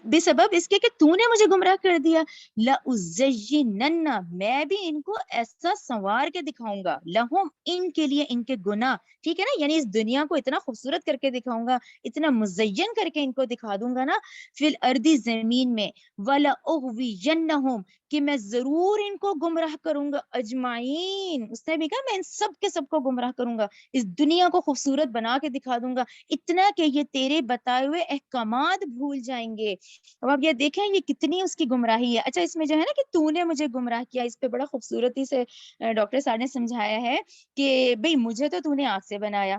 بسبب اس کے کہ تو نے مجھے گمراہ کر دیا، لَأُزَيِّنَنَّ میں بھی ان کو ایسا سنوار کے دکھاؤں گا، لہم ان کے لیے ان کے گناہ، ٹھیک ہے نا؟ یعنی اس دنیا کو اتنا خوبصورت کر کے دکھاؤں گا، اتنا مزین کر کے ان کو دکھا دوں گا نا، فی الارض زمین میں، وَلَأُغْوِيَنَّهُمْ کہ میں ضرور ان کو گمراہ کروں گا، اجمعین اس نے بھی کہا میں ان سب کے سب کو گمراہ کروں گا، اس دنیا کو خوبصورت بنا کے دکھا دوں گا، اتنا کہ یہ تیرے بتائے ہوئے احکامات بھول جائیں گے۔ اب آپ یہ دیکھیں یہ کتنی اس کی گمراہی ہے۔ اچھا اس میں جو ہے نا کہ تو نے مجھے گمراہ کیا، اس پہ بڑا خوبصورتی سے ڈاکٹر صاحب نے سمجھایا ہے کہ بھئی مجھے تو نے آگ سے بنایا،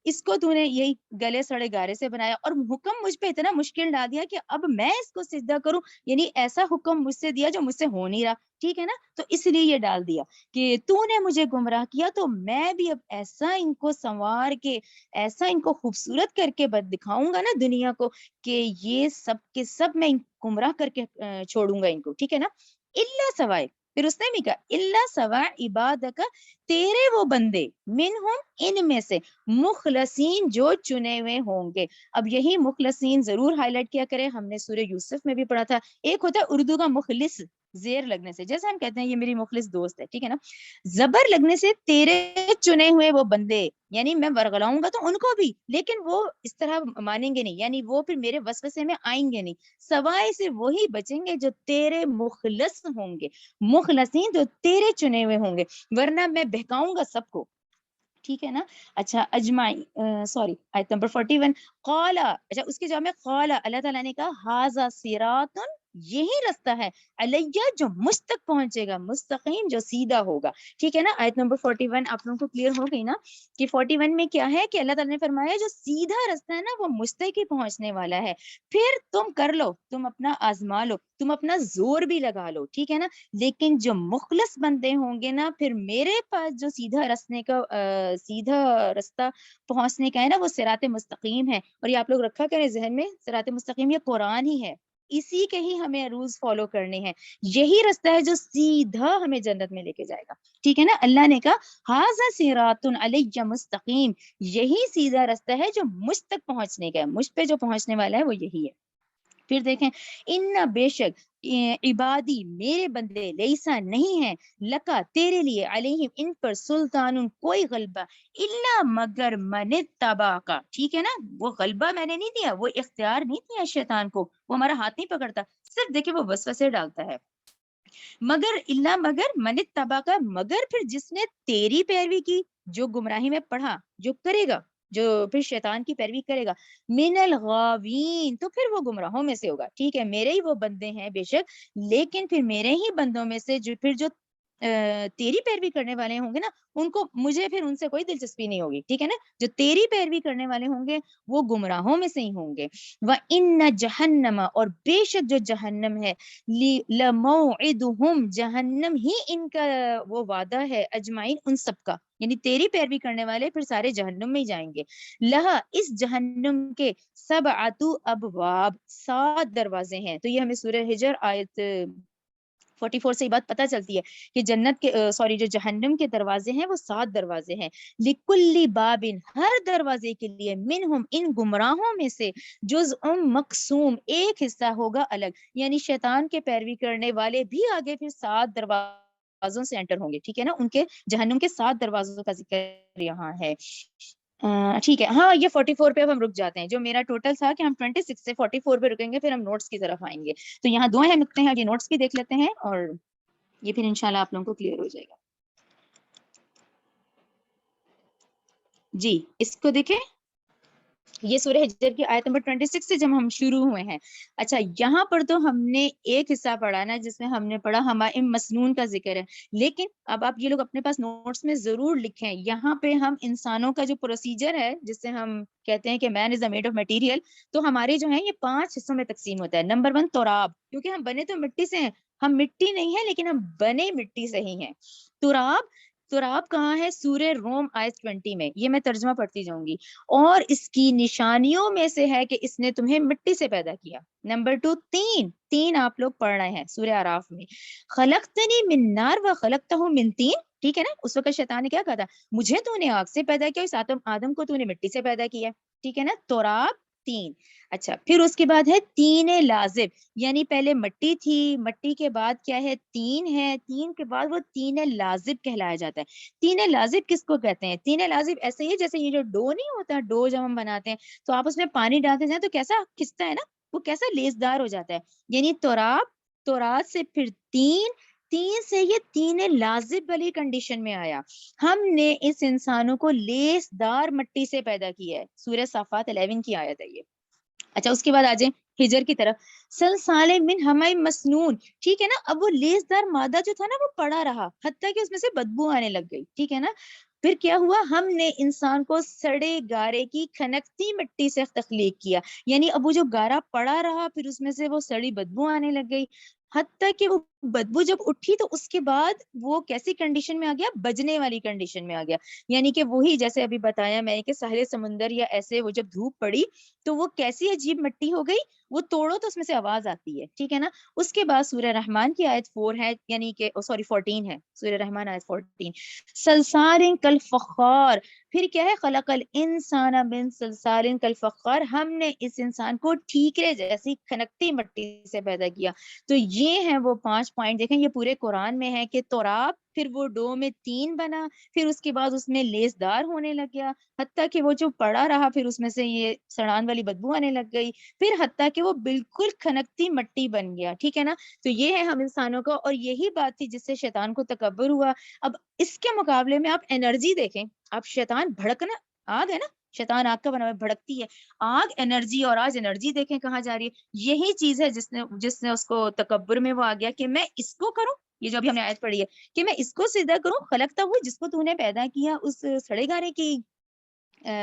اس کو تو نے یہی گلے سڑے گارے سے بنایا، اور حکم مجھ پہ اتنا مشکل ڈال دیا کہ اب میں اس کو سجدہ کروں، یعنی ایسا حکم مجھ سے دیا جو مجھ سے ہو نہیں رہا، ٹھیک ہے نا؟ تو اس لیے یہ ڈال دیا کہ تو نے مجھے گمراہ کیا، تو میں بھی اب ایسا ان کو سنوار کے، ایسا ان کو خوبصورت کر کے دکھاؤں گا نا دنیا کو کہ یہ سب کے سب میں گمراہ کر کے چھوڑوں گا ان کو، ٹھیک ہے نا؟ اللہ سوائے، پھر اس نے بھی کہا اللہ سوائے عبادک تیرے وہ بندے، منہم ان میں سے، مخلصین جو چنے ہوئے ہوں گے۔ اب یہی مخلصین ضرور ہائی لائٹ کیا کرے، ہم نے سورہ یوسف میں بھی پڑھا تھا، ایک ہوتا ہے اردو کا مخلص زیر لگنے سے، جیسے ہم کہتے ہیں یہ میری مخلص دوست ہے، ٹھیک ہے نا؟ زبر لگنے سے تیرے چنے ہوئے وہ بندے، یعنی میں ورگلاؤں گا تو ان کو بھی، لیکن وہ اس طرح مانیں گے نہیں، یعنی وہ پھر میرے وسوسے میں آئیں گے نہیں، سوائے سے وہی بچیں گے جو تیرے مخلص ہوں گے، مخلصین جو تیرے چنے ہوئے ہوں گے، ورنہ میں بہکاؤں گا سب کو۔ ٹھیک ہے نا. اچھا اجمائی سوری آیت نمبر 41 قال، اچھا اس کے جواب میں قال اللہ تعالیٰ نے کہا ھذا صراط، یہی رستہ ہے علیہ جو مجھ تک پہنچے گا، مستقیم جو سیدھا ہوگا. ٹھیک ہے نا. آیت نمبر 41 آپ لوگوں کو کلیئر ہو گئی نا کہ 41 میں کیا ہے کہ اللہ تعالیٰ نے فرمایا جو سیدھا رستہ ہے نا وہ مجھ تک ہی پہنچنے والا ہے. پھر تم کر لو، تم اپنا آزما لو، تم اپنا زور بھی لگا لو. ٹھیک ہے نا. لیکن جو مخلص بندے ہوں گے نا، پھر میرے پاس جو سیدھا رسنے کا سیدھا رستہ پہنچنے کا ہے نا وہ صراط مستقیم ہے. اور یہ آپ لوگ رکھا کریں ذہن میں، صراط مستقیم یہ قرآن ہی ہے، اسی کے ہی ہمیں رولز فالو کرنے ہیں. یہی رستہ ہے جو سیدھا ہمیں جنت میں لے کے جائے گا. ٹھیک ہے نا. اللہ نے کہا ھذا صراط علیہ مستقیم، یہی سیدھا رستہ ہے جو مجھ تک پہنچنے کا ہے، مجھ پہ جو پہنچنے والا ہے وہ یہی ہے. پھر دیکھیں ان بے شک عبادی میرے بندے لیسا نہیں ہے لکا تیرے لیے علیہم ان پر سلطان کوئی غلبہ الا مگر من اتبع کا. ٹھیک ہے نا. وہ غلبہ میں نے نہیں دیا، وہ اختیار نہیں دیا شیطان کو، وہ ہمارا ہاتھ نہیں پکڑتا، صرف دیکھیں وہ وسوسے ڈالتا ہے. مگر اللہ مگر من اتبع کا، مگر پھر جس نے تیری پیروی کی، جو گمراہی میں پڑھا، جو کرے گا، جو پھر شیطان کی پیروی کرے گا، من الغاوین تو پھر وہ گمراہوں میں سے ہوگا. ٹھیک ہے. میرے ہی وہ بندے ہیں بے شک، لیکن پھر میرے ہی بندوں میں سے جو پھر جو تیری پیروی کرنے والے ہوں گے نا، ان کو مجھے پھر ان سے کوئی دلچسپی نہیں ہوگی. ٹھیک ہے نا. جو تیری پیروی کرنے والے ہوں گے وہ گمراہوں میں سے ہی ہوں گے. وَإِنَّ جَهَنَّمَ اور بے شک جو جہنم ہے، لَمَوْعِدُهُمْ جہنم ہی ان کا وہ وعدہ ہے، اجمعین ان سب کا، یعنی تیری پیروی کرنے والے پھر سارے جہنم میں ہی جائیں گے. لہا اس جہنم کے سبعۃ ابواب 7 دروازے ہیں. تو یہ ہمیں سورہ ہجر آیت 44 سے یہ بات پتہ چلتی ہے کہ جنت کے جو جہنم کے دروازے ہیں وہ 7 دروازے ہیں. لکل باب ہر دروازے کے لیے منہم ان گمراہوں میں سے جزء مقسوم ایک حصہ ہوگا الگ، یعنی شیطان کے پیروی کرنے والے بھی آگے پھر 7 دروازوں سے انٹر ہوں گے. ٹھیک ہے نا. ان کے جہنم کے 7 دروازوں کا ذکر یہاں ہے. ٹھیک ہے. ہاں یہ 44 پہ اب ہم رک جاتے ہیں. جو میرا ٹوٹل تھا کہ ہم 26 سے 44 پہ رکیں گے، پھر ہم نوٹس کی طرف آئیں گے. تو یہاں 2 اہم نقطے ہیں، یہ نوٹس بھی دیکھ لیتے ہیں اور یہ پھر انشاءاللہ آپ لوگوں کو کلیئر ہو جائے گا. جی اس کو دیکھیں، یہ سورہ حجر کی آیت نمبر 26 سے جب ہم شروع ہوئے ہیں. اچھا یہاں پر تو ہم نے ایک حصہ پڑھا نا جس میں ہم نے پڑھا ہمائم مسنون کا ذکر ہے، لیکن اب آپ یہ لوگ اپنے پاس نوٹس میں ضرور لکھیں. یہاں پہ ہم انسانوں کا جو پروسیجر ہے جس سے ہم کہتے ہیں کہ مین از اے میڈ آف مٹیریل، تو ہمارے جو ہیں یہ 5 حصوں میں تقسیم ہوتا ہے. نمبر 1 تراب، کیونکہ ہم بنے تو مٹی سے ہیں، ہم مٹی نہیں ہے لیکن ہم بنے مٹی سے ہی ہیں. تراب، تراب کہاں ہے؟ سورہ روم آیت 20 میں. یہ میں ترجمہ پڑھتی جاؤں گی. اور اس کی نشانیوں میں سے ہے کہ اس نے تمہیں مٹی سے پیدا کیا. نمبر 2 تین آپ لوگ پڑھ رہے ہیں سورہ اعراف میں. خلقتنی من نار و خلقتہ من طین. ٹھیک ہے نا. اس وقت شیطان نے کیا کہا تھا؟ مجھے تو نے آگ سے پیدا کیا، اس آدم کو تو نے مٹی سے پیدا کیا. ٹھیک ہے نا. تراب 3. اچھا پھر اس کے بعد ہے تین لازب، یعنی پہلے مٹی تھی، مٹی کے بعد کیا ہے؟ تین ہے، تین کے بعد وہ تین لازب کہلایا جاتا ہے. تین لازب کس کو کہتے ہیں؟ تین لازب ایسے ہی جیسے یہ جو ڈو نہیں ہوتا، ڈو جب ہم بناتے ہیں تو آپ اس میں پانی ڈالتے ہیں تو کیسا کھستا ہے نا، وہ کیسا لیسدار ہو جاتا ہے. یعنی تراب، تراب سے پھر تین سے یہ تین لازب والی کنڈیشن میں آیا. ہم نے اس انسانوں کو لیسدار مٹی سے پیدا کیا ہے. سورہ صافات 11 کی آیت ہے یہ. اچھا اس کے بعد آ جائیں ہجر کی طرف. سلسال من حمأ مسنون. ٹھیک ہے نا. اب وہ لیسدار مادہ جو تھا نا وہ پڑا رہا حتیٰ کہ اس میں سے بدبو آنے لگ گئی. ٹھیک ہے نا. پھر کیا ہوا؟ ہم نے انسان کو سڑے گارے کی کھنکتی مٹی سے تخلیق کیا، یعنی اب وہ جو گارا پڑا رہا پھر اس میں سے وہ سڑی بدبو آنے لگ گئی، حتیٰ کہ وہ بدبو جب اٹھی تو اس کے بعد وہ کیسی کنڈیشن میں آ گیا؟ بجنے والی کنڈیشن میں آ گیا. یعنی کہ وہی جیسے ابھی بتایا میں کہ ساحل سمندر یا ایسے وہ جب دھوپ پڑی تو وہ کیسی عجیب مٹی ہو گئی، وہ توڑو تو اس میں سے آواز آتی ہے. ٹھیک ہے نا. اس کے بعد سورہ رحمان کی آیت 4 ہے، یعنی کہ 14 ہے سورہ رحمان آیت 14. سلسال کالفخار. پھر کیا ہے؟ خلق الانسان من سلسال کالفخار. ہم نے اس انسان کو ٹھیکرے جیسی کھنکتی مٹی سے پیدا کیا. تو یہ ہیں وہ 5 پوائنٹ دیکھیں یہ پورے قرآن میں ہے کہ توراب پھر وہ ڈو میں 3 بنا، پھر اس کے بعد اس میں لیس دار ہونے لگ گیا، حتیٰ کہ وہ جو پڑا رہا پھر اس میں سے یہ سڑان والی بدبو آنے لگ گئی، پھر حتیٰ کہ وہ بالکل کھنکتی مٹی بن گیا. ٹھیک ہے نا. تو یہ ہے ہم انسانوں کا، اور یہی بات تھی جس سے شیطان کو تکبر ہوا. اب اس کے مقابلے میں آپ انرجی دیکھیں، آپ شیطان بھڑکنا، آگ ہے نا، شیطان آگ کا بنا ہوا بھڑکتی ہے، آگ انرجی، اور آج انرجی دیکھیں کہاں جا رہی ہے. یہی چیز ہے جس نے اس کو تکبر میں وہ آ گیا کہ میں اس کو کروں، یہ جو ابھی ہم نے آیت پڑھی ہے کہ میں اس کو سجدہ کروں، خلقتا ہوئے جس کو تو نے پیدا کیا اس سڑے گارے کی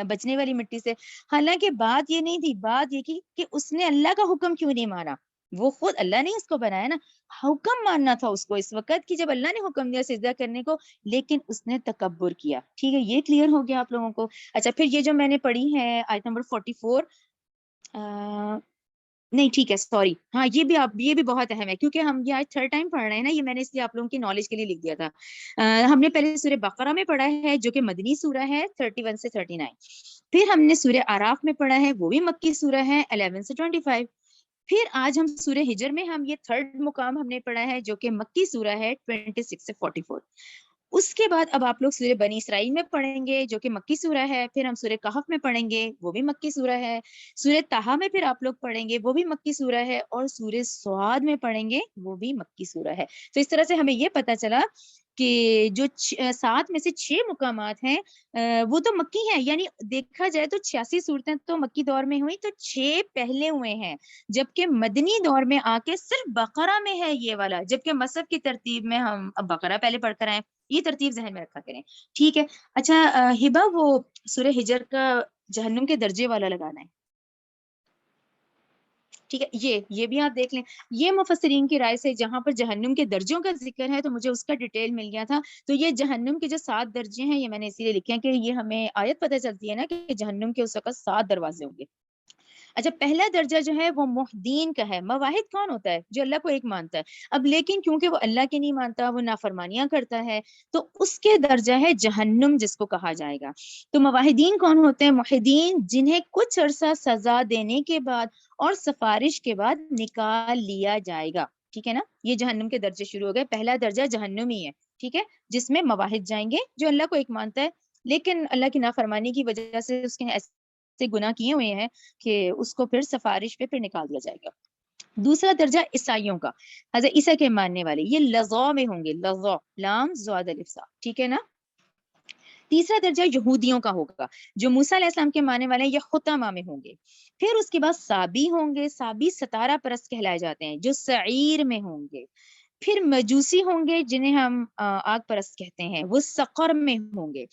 بچنے والی مٹی سے. حالانکہ بات یہ نہیں تھی، بات یہ کی کہ اس نے اللہ کا حکم کیوں نہیں مانا. وہ خود اللہ نے اس کو بنایا نا، حکم ماننا تھا اس کو اس وقت کہ جب اللہ نے حکم دیا سجدہ کرنے کو، لیکن اس نے تکبر کیا. ٹھیک ہے، یہ کلیئر ہو گیا آپ لوگوں کو. اچھا پھر یہ جو میں نے پڑھی ہے آیت نمبر 44، نہیں ٹھیک ہے سوری، ہاں یہ بھی بہت اہم ہے کیونکہ ہم یہ آج تھرڈ ٹائم پڑھ رہے ہیں نا، یہ میں نے اس لیے آپ لوگوں کی نالج کے لیے لکھ دیا تھا. ہم نے پہلے سورہ بقرہ میں پڑھا ہے جو کہ مدنی سورہ ہے 31 سے 39، پھر ہم نے سورہ اعراف میں پڑھا ہے وہ بھی مکی سورہ ہے 11 سے 25، پھر آج ہم سورہ ہجر میں ہم یہ تھرڈ مقام ہم نے پڑھا ہے جو کہ مکی سورہ ہے 26 سے 44. اس کے بعد اب آپ لوگ سورہ بنی اسرائیل میں پڑھیں گے جو کہ مکی سورہ ہے، پھر ہم سورہ کہف میں پڑھیں گے وہ بھی مکی سورہ ہے، سورہ طٰہٰ میں پھر آپ لوگ پڑھیں گے وہ بھی مکی سورہ ہے، اور سورہ صاد میں پڑھیں گے وہ بھی مکی سورہ ہے. تو اس طرح سے ہمیں یہ پتہ چلا کہ جو 7 میں سے 6 مقامات ہیں وہ تو مکی ہیں، یعنی دیکھا جائے تو 86 صورتیں تو مکی دور میں ہوئی، تو 6 پہلے ہوئے ہیں، جبکہ مدنی دور میں آ کے صرف بقرہ میں ہے یہ والا، جبکہ مصحف کی ترتیب میں ہم اب بقرہ پہلے پڑھ کر آئے. یہ ترتیب ذہن میں رکھا کریں. ٹھیک ہے. اچھا ہبہ وہ سورہ ہجر کا جہنم کے درجے والا لگانا ہے. ٹھیک ہے، یہ بھی آپ دیکھ لیں. یہ مفسرین کی رائے سے جہاں پر جہنم کے درجوں کا ذکر ہے تو مجھے اس کا ڈیٹیل مل گیا تھا. تو یہ جہنم کے جو 7 درجے ہیں یہ میں نے اسی لیے لکھے ہیں کہ یہ ہمیں آیت پتہ چلتی ہے نا کہ جہنم کے اس وقت 7 دروازے ہوں گے. اچھا پہلا درجہ جو ہے وہ موحدین کا ہے. موحد کون ہوتا ہے؟ جو اللہ کو ایک مانتا ہے. اب لیکن کیونکہ وہ اللہ کے نہیں مانتا، وہ نافرمانیاں کرتا ہے، تو اس کے درجہ ہے جہنم جس کو کہا جائے گا. تو موحدین کون ہوتے ہیں؟ موحدین جنہیں کچھ عرصہ سزا دینے کے بعد اور سفارش کے بعد نکال لیا جائے گا. ٹھیک ہے نا. یہ جہنم کے درجے شروع ہو گئے. پہلا درجہ جہنم ہی ہے، ٹھیک ہے، جس میں موحد جائیں گے جو اللہ کو ایک مانتا ہے لیکن اللہ کی نافرمانی کی وجہ سے اس کے ایسے گناہ کیے ہوئے ہیں کہ اس کو پھر سفارش پہ پھر نکال دیا جائے گا. دوسرا درجہ عیسائیوں کا، حضرت عیسیٰ کے ماننے والے، یہ لظا میں ہوں گے، لظا لام زاد الف سا. ٹھیک ہے نا. تیسرا درجہ یہودیوں کا ہوگا، جو موسیٰ علیہ السلام کے ماننے والے ہیں، یہ خطمہ میں ہوں گے. پھر اس کے بعد صابی ہوں گے، صابی ستارہ پرست کہلائے جاتے ہیں جو سعیر میں ہوں گے. پھر مجوسی ہوں گے جنہیں ہم آگ پرست کہتے ہیں، وہ سقر میں ہوں گے.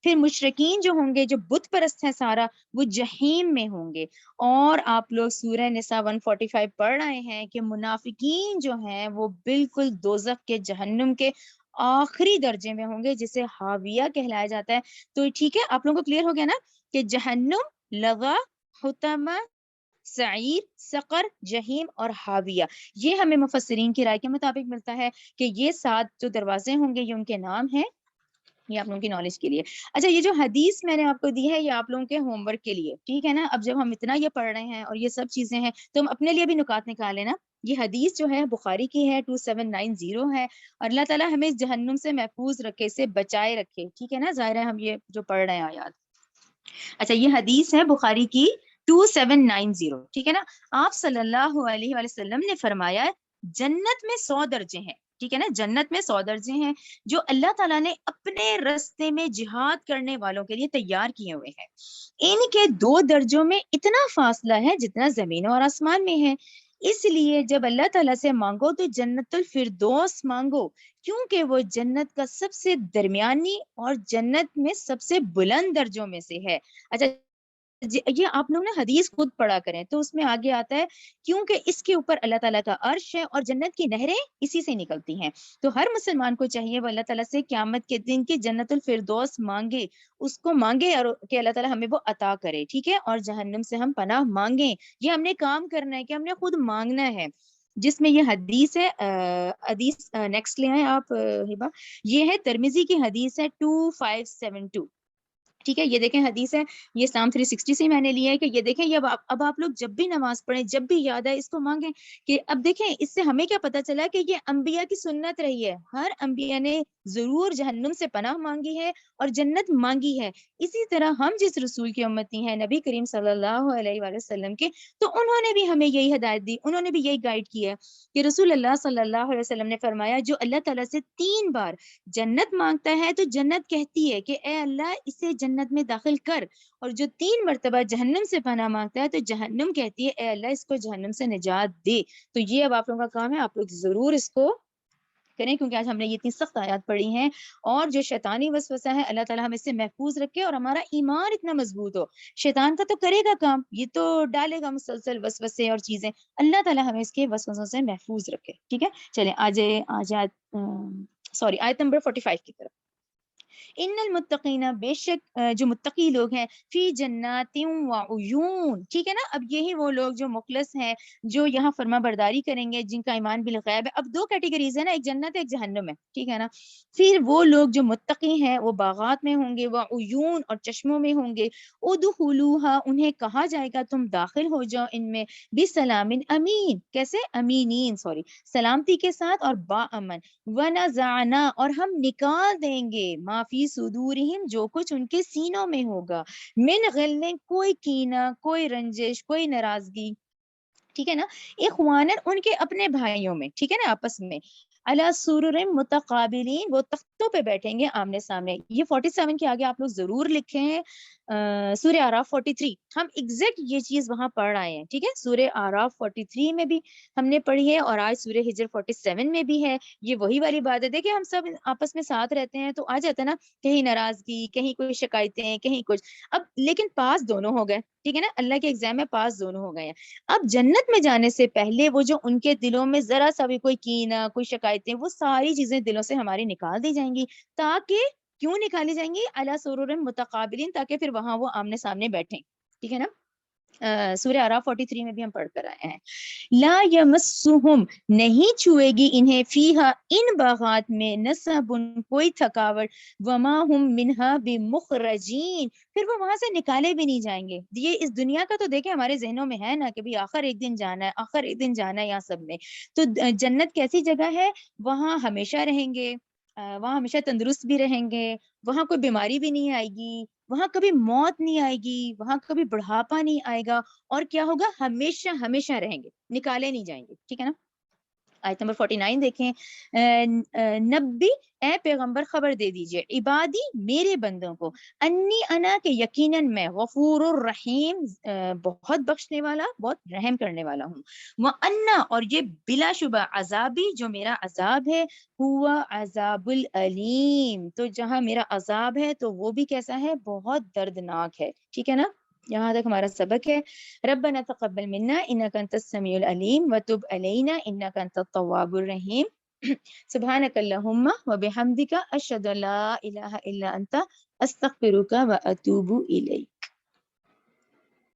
پھر مشرکین جو ہوں گے، جو بت پرست ہیں سارا، وہ جہیم میں ہوں گے. اور آپ لوگ سورہ نساء 145 پڑھ رہے ہیں کہ منافقین جو ہیں وہ بالکل دوزخ کے جہنم کے آخری درجے میں ہوں گے جسے حاویہ کہلایا جاتا ہے. تو ٹھیک ہے، آپ لوگوں کو کلیئر ہو گیا نا کہ جہنم، لظا، حطمہ، سعیر، سقر، جہیم اور حاویہ، یہ ہمیں مفسرین کی رائے کے مطابق ملتا ہے کہ یہ 7 جو دروازے ہوں گے یہ ان کے نام ہیں. یہ آپ لوگوں کی نالج کے لیے. اچھا یہ جو حدیث میں نے آپ کو دی ہے یہ آپ لوگوں کے ہوم ورک کے لیے، ٹھیک ہے نا. اب جب ہم اتنا یہ پڑھ رہے ہیں اور یہ سب چیزیں ہیں تو ہم اپنے لیے بھی نکات نکالیں نا. یہ حدیث جو ہے بخاری کی ہے 2790 ہے، اور اللہ تعالیٰ ہمیں اس جہنم سے محفوظ رکھے، اسے بچائے رکھے. ٹھیک ہے نا. ظاہر ہے ہم یہ جو پڑھ رہے ہیں آیات. اچھا یہ حدیث ہے بخاری کی 2790. ٹھیک ہے نا. آپ صلی اللہ علیہ وآلہ وسلم نے فرمایا جنت میں 100 درجے ہیں. ٹھیک ہے نا. جنت میں 100 درجے ہیں جو اللہ تعالیٰ نے اپنے رستے میں جہاد کرنے والوں کے لیے تیار کیے ہوئے ہیں. ان کے 2 درجوں میں اتنا فاصلہ ہے جتنا زمین اور آسمان میں ہے. اس لیے جب اللہ تعالیٰ سے مانگو تو جنت الفردوس مانگو، کیونکہ وہ جنت کا سب سے درمیانی اور جنت میں سب سے بلند درجوں میں سے ہے. اچھا یہ آپ لوگ نا حدیث خود پڑھا کریں تو اس میں آگے آتا ہے کیونکہ اس کے اوپر اللہ تعالیٰ کا عرش ہے اور جنت کی نہریں اسی سے نکلتی ہیں. تو ہر مسلمان کو چاہیے وہ اللہ تعالیٰ سے قیامت کے دن کی جنت الفردوس مانگے، اس کو مانگے اور کہ اللہ تعالیٰ ہمیں وہ عطا کرے. ٹھیک ہے. اور جہنم سے ہم پناہ مانگیں. یہ ہم نے کام کرنا ہے کہ ہم نے خود مانگنا ہے، جس میں یہ حدیث ہے. حدیث نیکسٹ لے آئیں آپ ہبہ. یہ ہے ترمذی کی حدیث ہے 2572. ٹھیک ہے، یہ دیکھیں حدیث ہے، یہ سام 360 سے میں نے لیا ہے کہ یہ دیکھیں، یہ اب آپ لوگ جب بھی نماز پڑھیں، جب بھی یاد آئے اس کو مانگیں کہ اب دیکھیں اس سے ہمیں کیا پتا چلا کہ یہ انبیاء کی سنت رہی ہے، ہر انبیاء نے ضرور جہنم سے پناہ مانگی ہے اور جنت مانگی ہے۔ اسی طرح ہم جس رسول کی امتی ہیں، نبی کریم صلی اللہ علیہ وآلہ وسلم کے، تو انہوں نے بھی ہمیں یہی ہدایت دی، انہوں نے بھی یہی گائیڈ کیا کہ رسول اللہ صلی اللہ علیہ وسلم نے فرمایا جو اللہ تعالیٰ سے 3 بار جنت مانگتا ہے تو جنت کہتی ہے کہ اے اللہ اسے جنت میں داخل کر، اور جو 3 مرتبہ جہنم سے پناہ مانگتا ہے تو جہنم کہتی ہے اے اللہ اس کو جہنم سے نجات دے۔ تو یہ اب آپ لوگوں کا کام ہے، آپ لوگ ضرور اس کو کریں، کیونکہ آج ہم نے یہ اتنی سخت آیات پڑھی ہیں، اور جو شیطانی وسوسہ ہے اللہ تعالیٰ ہم اس سے محفوظ رکھے اور ہمارا ایمان اتنا مضبوط ہو۔ شیطان کا تو کرے گا کام، یہ تو ڈالے گا مسلسل وسوسے اور چیزیں، اللہ تعالیٰ ہمیں اس کے وسوسوں سے محفوظ رکھے۔ ٹھیک ہے، چلیں آج آیت نمبر 45 کی طرف۔ ان المتقین، بے شک جو متقی لوگ ہیں، فی جنات و عیون، ٹھیک ہے نا، اب یہی وہ لوگ جو مخلص ہیں، جو یہاں فرما برداری کریں گے، جن کا ایمان بالغیب ہے۔ اب 2 کیٹیگریز ہیں نا، ایک جنت ہے ایک جہنم ہے، ٹھیک ہے نا۔ پھر وہ لوگ جو متقی ہیں وہ باغات میں ہوں گے، وہ عیون اور چشموں میں ہوں گے، ادخلوہا، انہیں کہا جائے گا تم داخل ہو جاؤ ان میں، بسلام امین، کیسے امینین سوری، سلامتی کے ساتھ اور با امن، وَنَزَعْنَا، اور ہم نکال دیں گے، ما فی صدورہم، جو کچھ ان کے سینوں میں ہوگا، من غل، کوئی کینہ، کوئی رنجش، کوئی ناراضگی، ٹھیک ہے نا، اخوانن، ان کے اپنے بھائیوں میں، ٹھیک ہے نا، آپس میں، علی سرر متقابلین، وہ تختوں پہ بیٹھیں گے آمنے سامنے۔ یہ 47 کے آگے آپ لوگ ضرور لکھیں سورہ اعراف 43، ہم ایگزیکٹ یہ چیز وہاں پڑھ آئے ہیں، ٹھیک ہے، سورہ اعراف 43 میں بھی ہم نے پڑھی ہے، اور آج سورہ ہجر 47 میں بھی ہے، یہ وہی والی بات ہے۔ دیکھیں ہم سب آپس میں ساتھ رہتے ہیں تو آ جاتا ہے نا، کہیں ناراضگی، کہیں کوئی شکایتیں، کہیں کچھ، اب لیکن پاس دونوں ہو گئے، ٹھیک ہے نا، اللہ کے ایگزام میں پاس دونوں ہو گئے ہیں۔ اب جنت میں جانے سے پہلے وہ جو ان کے دلوں میں ذرا سا بھی کوئی کینہ، کوئی شکایتیں، وہ ساری چیزیں دلوں سے ہماری نکال دی جائیں گی، تاکہ کیوں نکالی جائیں گی؟ علی سرر متقابلین، تاکہ پھر وہاں وہ آمنے سامنے بیٹھیں، ٹھیک ہے نا۔ سورہ اعراف 43 میں بھی ہم پڑھ کر آئے ہیں۔ لا یمسہم، نہیں چھوئے گی انہیں، فیہا، ان باغات میں، نصب، کوئی تھکاوٹ، وما ہم منہا بمخرجین، پھر وہ وہاں سے نکالے بھی نہیں جائیں گے۔ یہ اس دنیا کا تو دیکھیں ہمارے ذہنوں میں ہے نا کہ بھی آخر ایک دن جانا ہے، آخر ایک دن جانا ہے یہاں سب نے، تو جنت کیسی جگہ ہے؟ وہاں ہمیشہ رہیں گے، وہاں ہمیشہ تندرست بھی رہیں گے، وہاں کوئی بیماری بھی نہیں آئے گی، وہاں کبھی موت نہیں آئے گی، وہاں کبھی بڑھاپا نہیں آئے گا، اور کیا ہوگا؟ ہمیشہ ہمیشہ رہیں گے، نکالے نہیں جائیں گے، ٹھیک ہے نا۔ آیت نمبر 49 دیکھیں، نبی، اے پیغمبر خبر دے دیجئے، عبادی، میرے بندوں کو، انی، انا، کہ یقیناً میں، غفور الرحیم، بہت بخشنے والا، بہت رحم کرنے والا ہوں، وَأَنَّ، اور یہ بلا شبہ، عذابی، جو میرا عذاب ہے، ہوا عذاب العلیم، تو جہاں میرا عذاب ہے تو وہ بھی کیسا ہے؟ بہت دردناک ہے، ٹھیک ہے نا۔ یہاں تک ہمارا سبق ہے۔ ربنا تقبل منا انك انت السميع العليم وتب علينا انك انت التواب الرحيم سبحانك اللهم وبحمدك اشهد ان لا اله الا انت استغفرك واتوب اليك۔